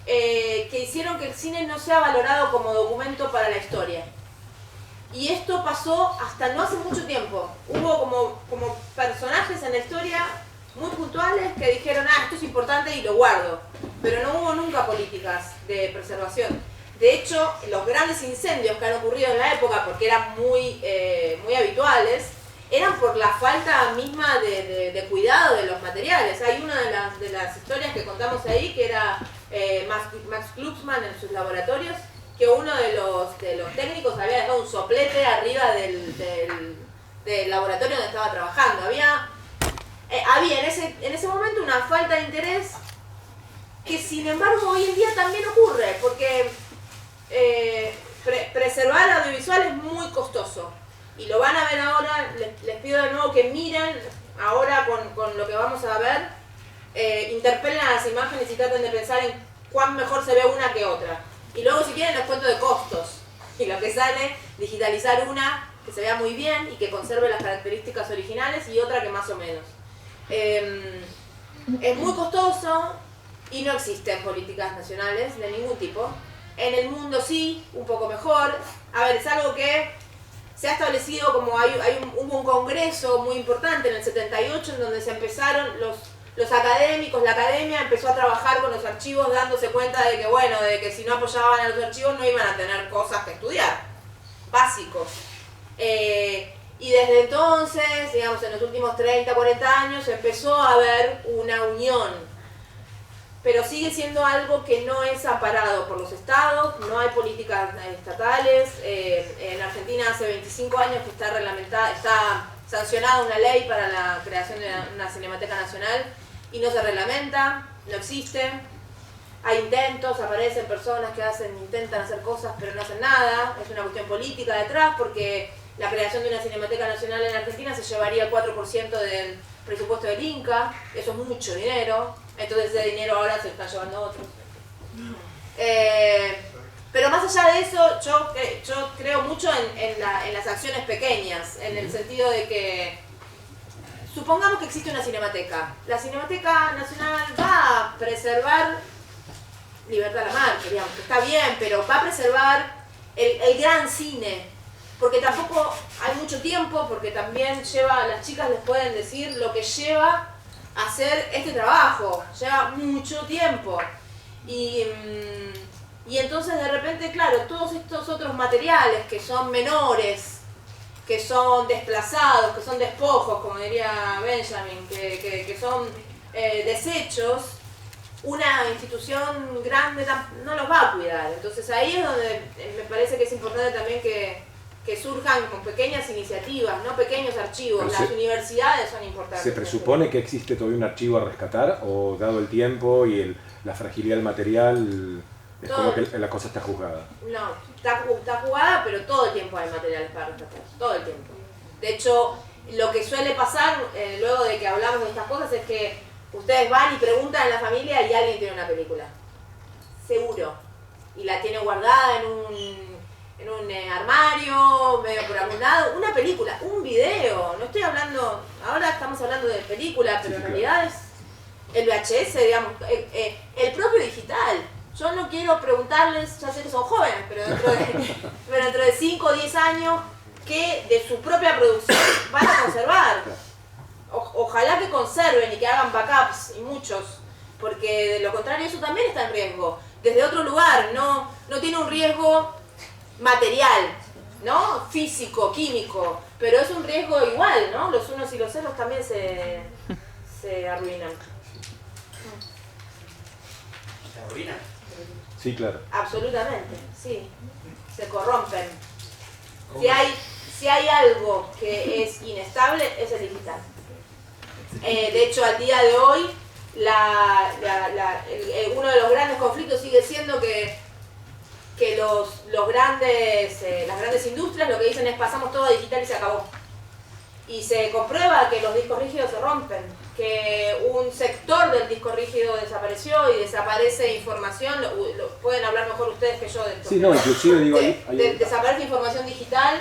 que hicieron que el cine no sea valorado como documento para la historia. Y esto pasó hasta no hace mucho tiempo. Hubo como personajes en la historia muy puntuales que dijeron, esto es importante y lo guardo. Pero no hubo nunca políticas de preservación. De hecho, los grandes incendios que han ocurrido en la época, porque eran muy habituales, eran por la falta misma de cuidado de los materiales. Hay una de las historias que contamos ahí, que era Max Glucksmann en sus laboratorios, que uno de los técnicos había dejado un soplete arriba del laboratorio donde estaba trabajando. Había en ese momento una falta de interés que sin embargo hoy en día también ocurre, porque preservar audiovisual es muy costoso. Y lo van a ver ahora, les pido de nuevo que miren ahora con lo que vamos a ver, interpelen a las imágenes y traten de pensar en cuán mejor se ve una que otra. Y luego si quieren les cuento de costos. Y lo que sale, digitalizar una que se vea muy bien y que conserve las características originales y otra que más o menos. Es muy costoso y no existen políticas nacionales de ningún tipo. En el mundo sí, un poco mejor. A ver, es algo que se ha establecido como hubo un congreso muy importante en el 78 en donde se empezaron los académicos, la academia empezó a trabajar con los archivos dándose cuenta de que, bueno, de que si no apoyaban a los archivos no iban a tener cosas que estudiar, básicos. Y desde entonces, digamos, en los últimos 30, 40 años, empezó a haber una unión. Pero sigue siendo algo que no es amparado por los estados, no hay políticas estatales. En Argentina hace 25 años que está sancionada una ley para la creación de una Cinemateca Nacional y no se reglamenta, no existe. Hay intentos, aparecen personas que intentan hacer cosas pero no hacen nada. Es una cuestión política detrás porque la creación de una Cinemateca Nacional en Argentina se llevaría el 4% del presupuesto del Inca, eso es mucho dinero, entonces ese dinero ahora se lo están llevando otros. Pero más allá de eso, yo creo mucho en las acciones pequeñas, en el sentido de que, supongamos que existe una cinemateca. La Cinemateca Nacional va a preservar Libertad Lamarque, digamos, que está bien, pero va a preservar el gran cine, porque tampoco hay mucho tiempo, porque también las chicas les pueden decir lo que lleva a hacer este trabajo, lleva mucho tiempo. Y entonces de repente, claro, todos estos otros materiales que son menores, que son desplazados, que son despojos, como diría Benjamin, que son desechos, una institución grande no los va a cuidar. Entonces ahí es donde me parece que es importante también que surjan con pequeñas iniciativas, no pequeños archivos. Las universidades son importantes. ¿Se presupone que existe todavía un archivo a rescatar o dado el tiempo y la fragilidad del material es como que la cosa está juzgada? No, está jugada, pero todo el tiempo hay materiales para rescatar, todo el tiempo. De hecho, lo que suele pasar luego de que hablamos de estas cosas es que ustedes van y preguntan a la familia y alguien tiene una película, seguro, y la tiene guardada en un armario, medio por algún lado, una película, un video, no estoy hablando, ahora estamos hablando de película, pero en realidad es el VHS, digamos, el propio digital. Yo no quiero preguntarles, ya sé que son jóvenes, pero dentro de 5 o 10 años, ¿qué de su propia producción van a conservar? Ojalá que conserven y que hagan backups, y muchos, porque de lo contrario eso también está en riesgo. Desde otro lugar, no tiene un riesgo material, ¿no? Físico, químico, pero es un riesgo igual, ¿no? Los unos y los ceros también se arruinan. ¿Se arruinan? Sí, claro. Absolutamente, sí. Se corrompen. Si hay algo que es inestable, es el digital. De hecho, al día de hoy, uno de los grandes conflictos sigue siendo que las grandes industrias lo que dicen es pasamos todo a digital y se acabó. Y se comprueba que los discos rígidos se rompen, que un sector del disco rígido desapareció y desaparece información, pueden hablar mejor ustedes que yo de esto. Sí, no, inclusive digo desaparece información digital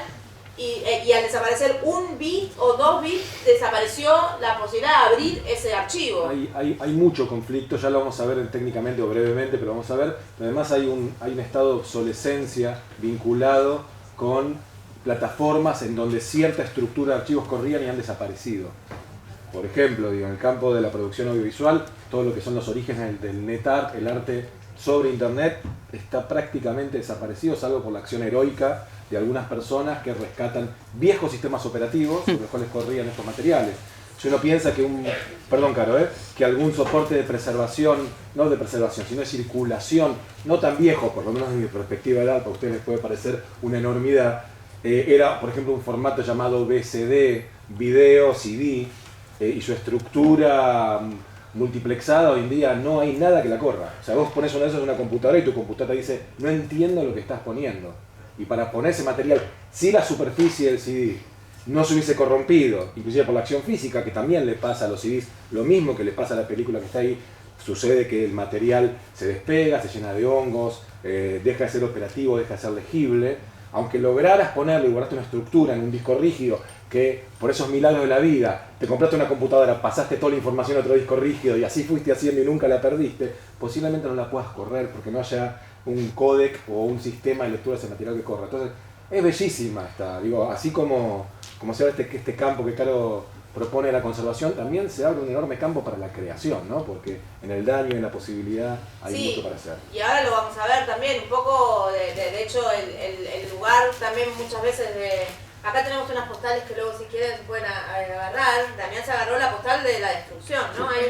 y al desaparecer un bit o 2 bits desapareció la posibilidad de abrir ese archivo. Hay mucho conflicto, ya lo vamos a ver técnicamente o brevemente, pero vamos a ver. Además hay un estado de obsolescencia vinculado con plataformas en donde cierta estructura de archivos corrían y han desaparecido. Por ejemplo, en el campo de la producción audiovisual, todo lo que son los orígenes del NetArt, el arte sobre internet, está prácticamente desaparecido, salvo por la acción heroica de algunas personas que rescatan viejos sistemas operativos sobre los cuales corrían estos materiales. Si uno piensa que que algún soporte de preservación, no de preservación, sino de circulación, no tan viejo, por lo menos desde mi perspectiva de edad, para ustedes les puede parecer una enormidad, era, por ejemplo, un formato llamado VCD, video, CD, y su estructura multiplexada hoy en día no hay nada que la corra. O sea, vos pones uno de esos en una computadora y tu computadora te dice, no entiendo lo que estás poniendo. Y para poner ese material, si la superficie del CD no se hubiese corrompido, inclusive por la acción física, que también le pasa a los CDs, lo mismo que le pasa a la película que está ahí, sucede que el material se despega, se llena de hongos, deja de ser operativo, deja de ser legible. Aunque lograras ponerlo y guardaste una estructura en un disco rígido, que por esos milagros de la vida, te compraste una computadora, pasaste toda la información a otro disco rígido y así fuiste haciendo y nunca la perdiste, posiblemente no la puedas correr porque no haya un códec o un sistema de lectura de ese material que corra. Entonces, es bellísima esta, así como se ve este campo que Caro propone la conservación, también se abre un enorme campo para la creación, ¿no? Porque en el daño y en la posibilidad hay Sí, mucho para hacer. y ahora lo vamos a ver también, un poco, de hecho, el lugar también muchas veces de... Acá tenemos unas postales que luego si quieren se pueden agarrar. Damián se agarró la postal de la destrucción, ¿no? Hay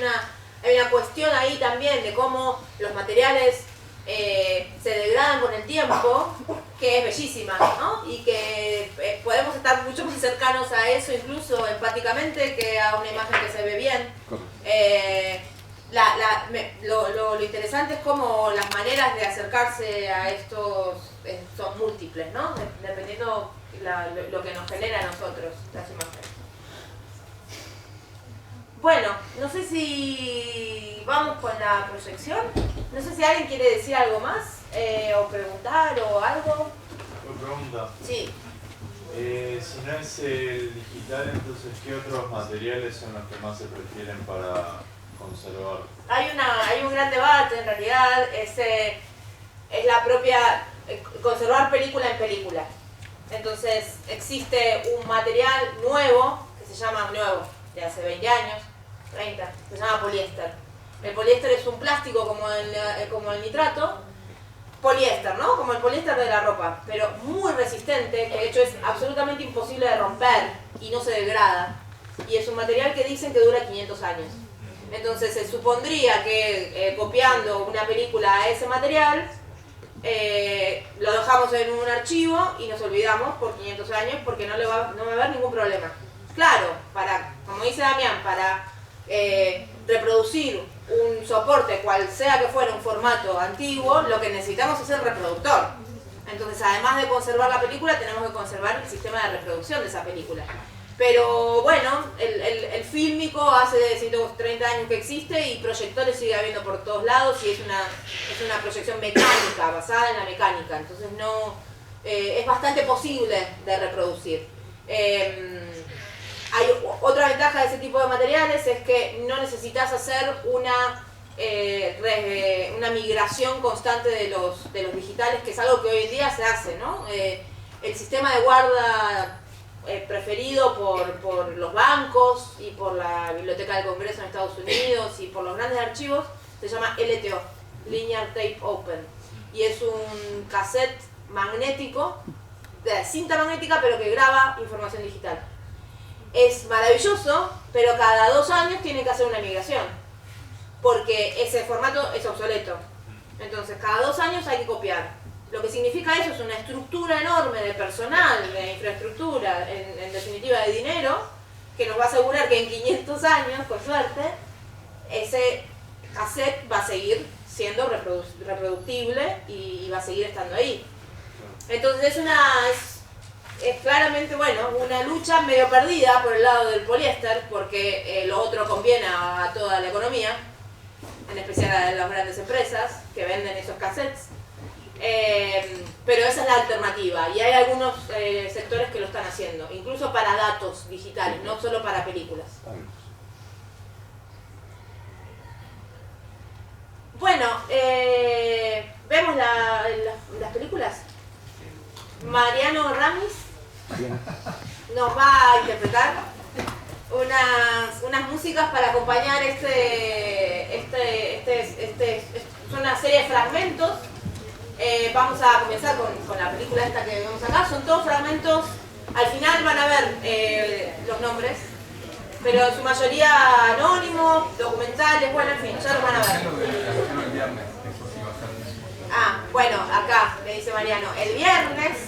una cuestión ahí también de cómo los materiales se degradan con el tiempo, que es bellísima, ¿no? Y que podemos estar mucho más cercanos a eso, incluso empáticamente, que a una imagen que se ve bien. Lo interesante es cómo las maneras de acercarse a estos son múltiples, ¿no? Dependiendo lo que nos genera a nosotros las imágenes. Bueno, no sé si vamos con la proyección. No sé si alguien quiere decir algo más, o preguntar o algo. Una pregunta. Sí. Si no es el digital, entonces ¿qué otros materiales son los que más se prefieren para conservar? Hay un gran debate, en realidad, es la propia conservar película en película. Entonces existe un material nuevo, que se llama nuevo, de hace 20 años, 30, se llama poliéster. El poliéster es un plástico como el nitrato, poliéster, ¿no? Como el poliéster de la ropa, pero muy resistente, que de hecho es absolutamente imposible de romper y no se degrada. Y es un material que dicen que dura 500 años. Entonces se supondría que copiando una película a ese material, lo dejamos en un archivo y nos olvidamos por 500 años porque no va a haber ningún problema. Claro, como dice Damián, para reproducir un soporte, cual sea que fuera un formato antiguo, lo que necesitamos es el reproductor. Entonces, además de conservar la película, tenemos que conservar el sistema de reproducción de esa película. Pero bueno, el fílmico hace 130 años que existe y proyectores sigue habiendo por todos lados y es una proyección mecánica, basada en la mecánica. Entonces es bastante posible de reproducir. Hay otra ventaja de ese tipo de materiales, es que no necesitas hacer una migración constante de los digitales, que es algo que hoy en día se hace, ¿no? El sistema de guarda preferido por los bancos y por la Biblioteca del Congreso en Estados Unidos y por los grandes archivos se llama LTO, Linear Tape Open, y es un cassette magnético, de cinta magnética, pero que graba información digital. Es maravilloso, pero cada 2 años tienen que hacer una migración, porque ese formato es obsoleto. Entonces cada 2 años hay que copiar. Lo que significa eso es una estructura enorme de personal, de infraestructura, en definitiva de dinero, que nos va a asegurar que en 500 años, con suerte, ese cassette va a seguir siendo reproductible y va a seguir estando ahí. Entonces es claramente, bueno, una lucha medio perdida por el lado del poliéster, porque lo otro conviene a toda la economía, en especial a las grandes empresas que venden esos cassettes. Pero esa es la alternativa y hay algunos sectores que lo están haciendo, incluso para datos digitales, no solo para películas. Bueno, vemos las películas. Mariano Ramis nos va a interpretar unas músicas para acompañar es una serie de fragmentos. Vamos a comenzar con la película esta que vemos acá. Son todos fragmentos, al final van a ver los nombres, pero en su mayoría anónimos, documentales, bueno, en fin, ya los van a ver. Bueno, acá me dice Mariano, el viernes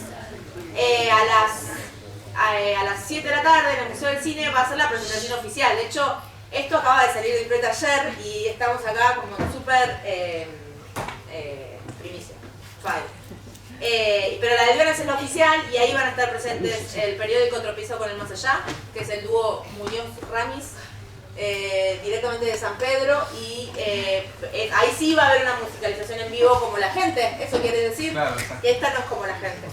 a las 7 de la tarde en el Museo del Cine va a ser la presentación oficial. De hecho, esto acaba de salir de imprenta ayer y estamos acá como súper primicia. Pero la del viernes es la oficial y ahí van a estar presentes el periódico Tropiezo con el Más Allá, que es el dúo Muñoz-Ramis, directamente de San Pedro, y ahí sí va a haber una musicalización en vivo como la gente. Eso quiere decir que esta no es como la gente.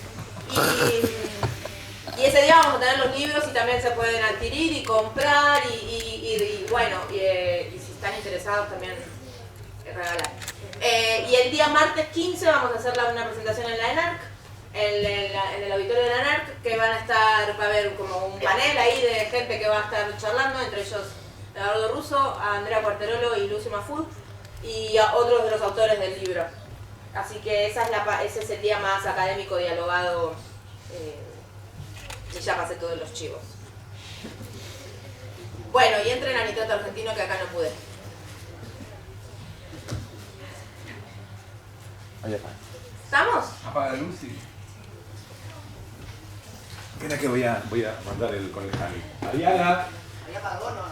Y ese día vamos a tener los libros y también se pueden adquirir y comprar y bueno, y si están interesados también regalar. Y el día martes 15 vamos a hacer una presentación en la ENARC en el auditorio de la NERC, que va a haber como un panel ahí de gente que va a estar charlando, entre ellos Eduardo Russo, Andrea Cuarterolo y Lucio Mafud, y a otros de los autores del libro. Así que ese es el día más académico dialogado, y ya pasé todos los chivos. Bueno, y entren a Nitrato Argentino, que acá no pude. ¿Estamos? Apaga la luz y... Espera que voy a mandar con el Jami. Ariana. ¿Había apagado o no?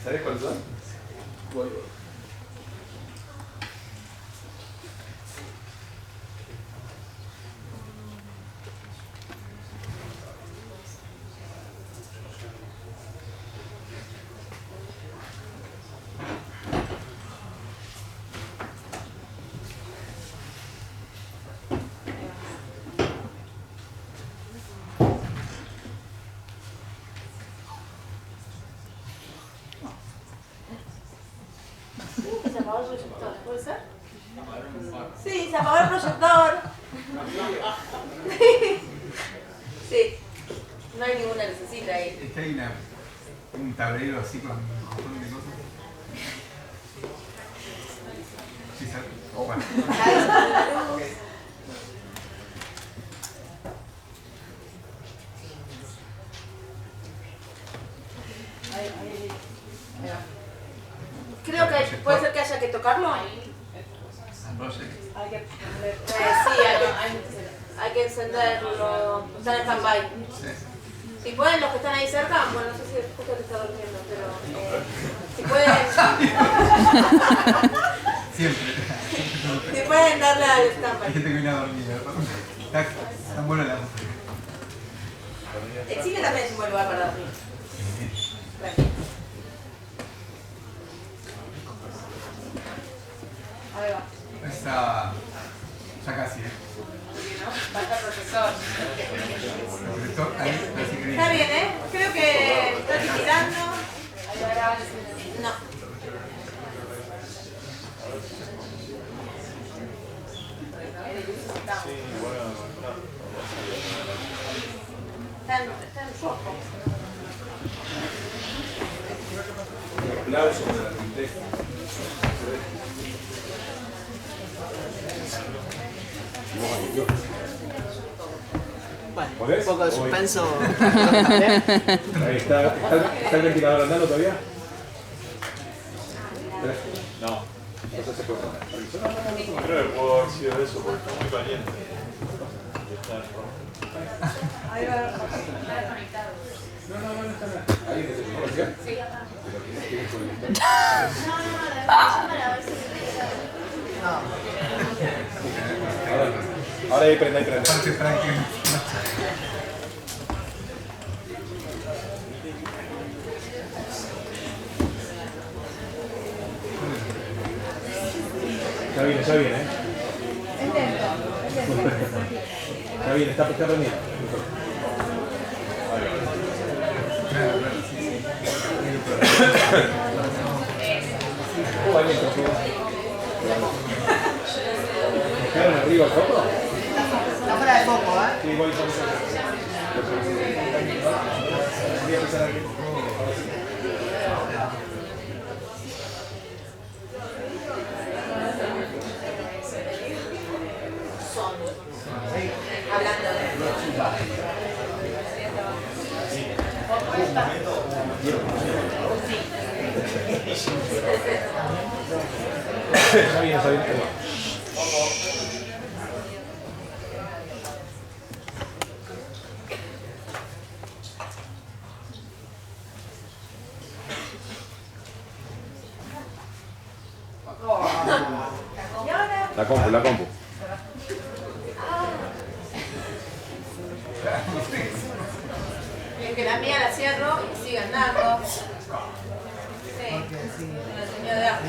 ¿Sabes cuáles son? Voy. Se apagó el proyector, ¿puede ser? Sí, se apagó el proyector. Sí, no hay ninguna lucecita ahí. Está ahí un tablero así con un montón de cosas. Sí, ¿sabes? Bueno. Ahí está la luz. Ahí va. Creo que puede ser que haya que tocarlo. No sé. Hay que hay que encenderlo. Está en stand-by. Sí. Si pueden, los que están ahí cerca, bueno, no sé si justo te está durmiendo, pero si pueden, Siempre. si pueden darle al Hay stand-by. gente que viene a dormir. Está buena la música. El cine también es un buen lugar para dormir. Tranquilo. Ahí va. Está ya casi, Falta el profesor. El profesor ahí parece que Está bien, ¿eh? Creo que está tirando. No. Sí, bueno, Está en rojo. Un aplauso para el arquitecto. Bueno, ¿Podés? un poco de Voy. suspenso. Ahí ¿Está el ventilador andando todavía? no. Entonces se puede poner. Creo que pudo haber sido eso porque está muy caliente. Y está en rojo. Ahí va. No está nada. ¿Alguien que se conoce? Sí. Ahora ahí prende. Aparte para que... Está bien, ¿eh? Está bien, está prendido. ¿Quedaron arriba el foco? Está fuera de foco, ¿eh? Sí, igual estamos voy a empezar aquí. Hablando de... Está bien. ¿Y ahora? La compu. Es que la mía la cierro y sigue andando. Sí, me la tenía de asco.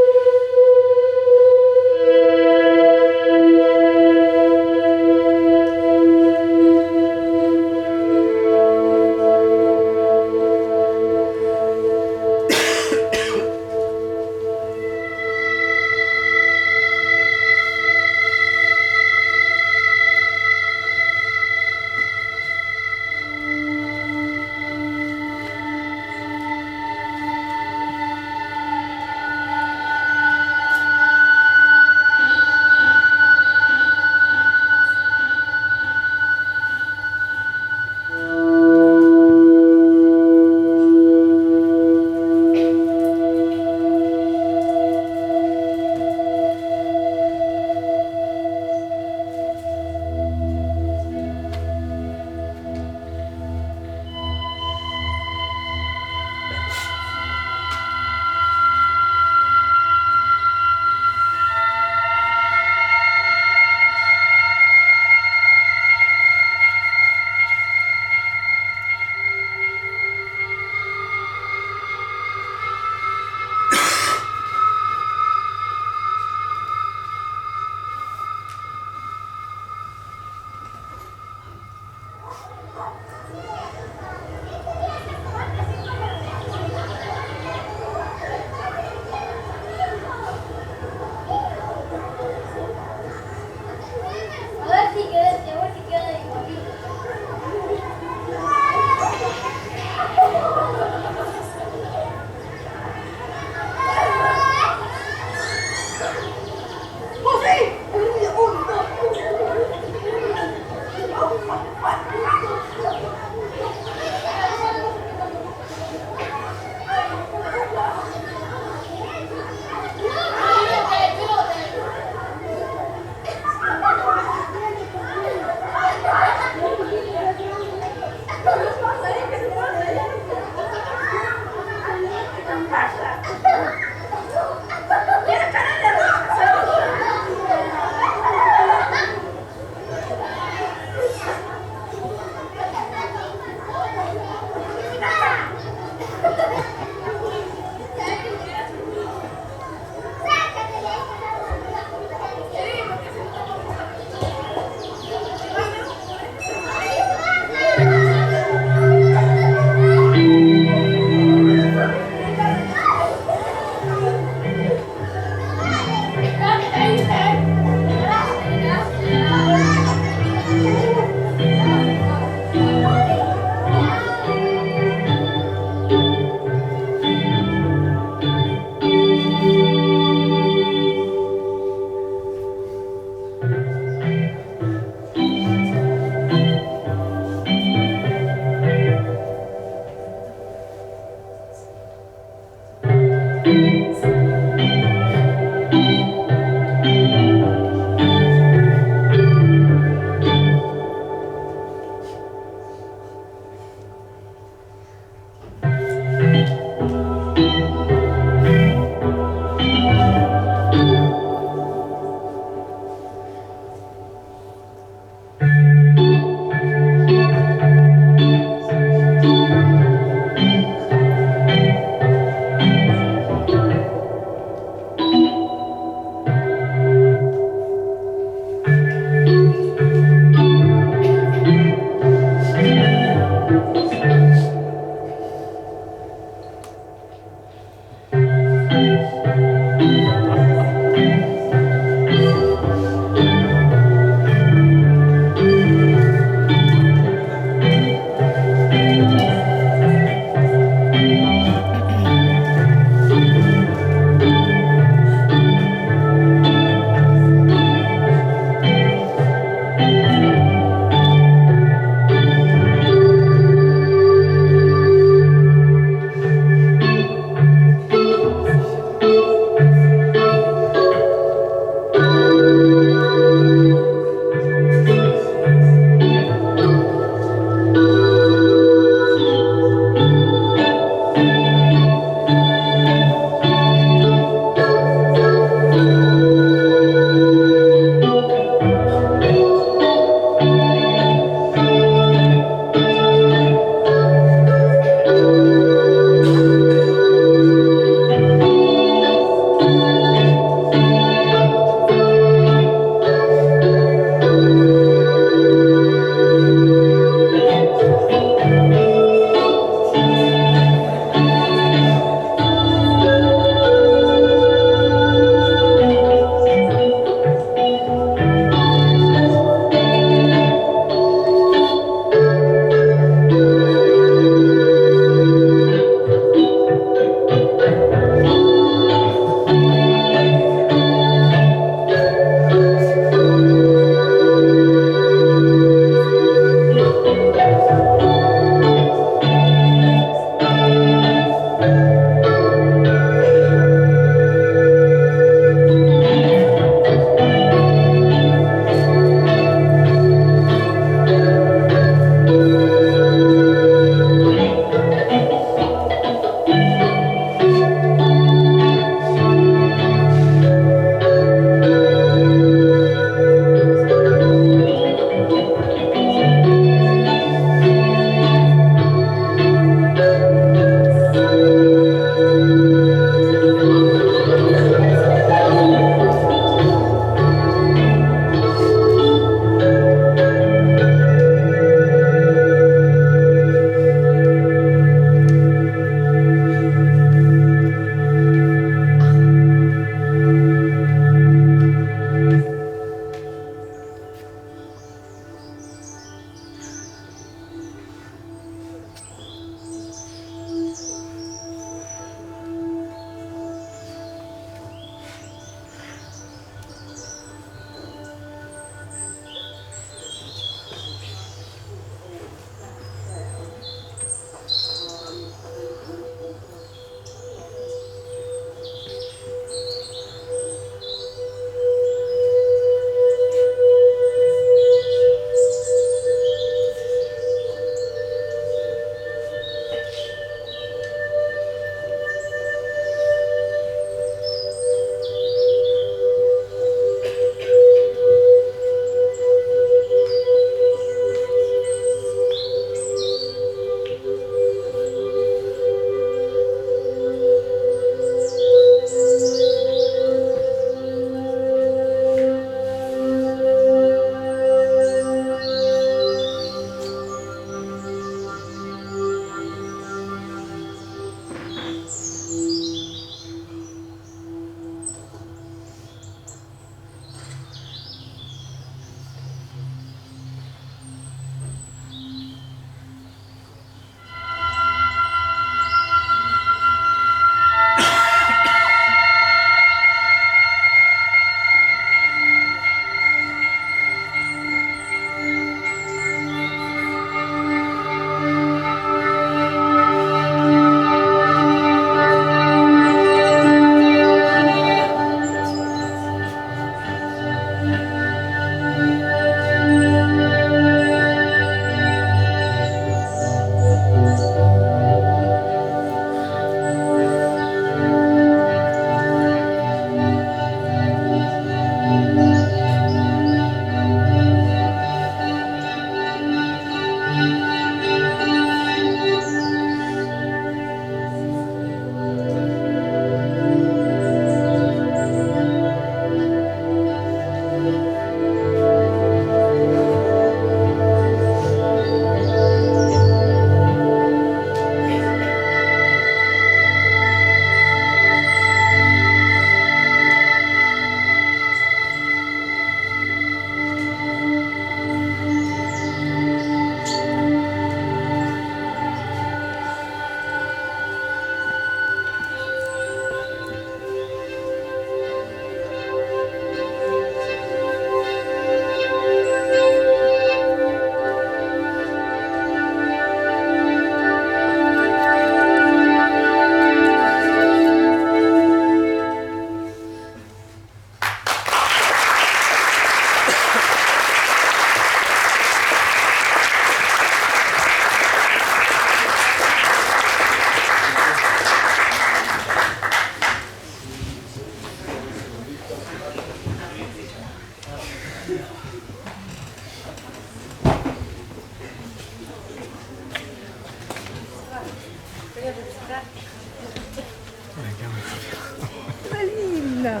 Qué linda.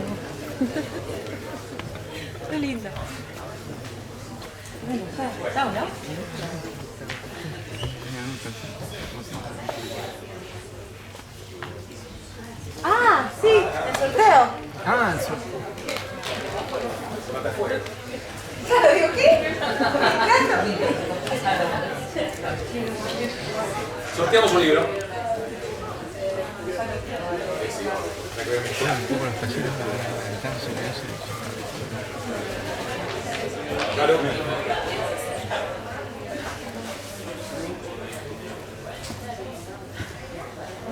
Qué linda. Bueno, chao, ¿no? Ah, sí, el sorteo. Ah, el sorteo. Claro, digo, ¿qué? Sorteamos un libro. Claro.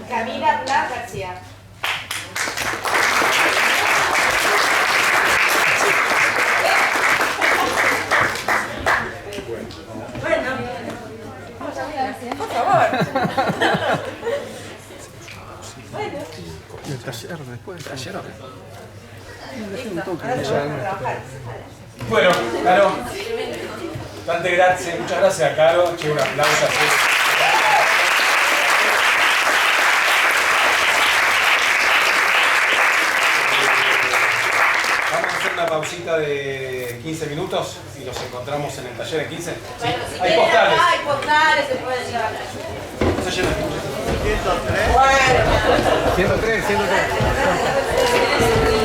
Camila Blas García. Bueno, por favor. Bueno. Y el taller después. ¿Taller o qué? Listo, ahora te vamos a trabajar. Bueno, Caro, tante grazie, muchas gracias a Caro, che un aplauso así. Vamos a hacer una pausita de 15 minutos y nos encontramos en el taller en 15. Bueno, si Hay quieren postales. acá, hay postales, se pueden llevar. Se llena. 103. Bueno. 103, 103.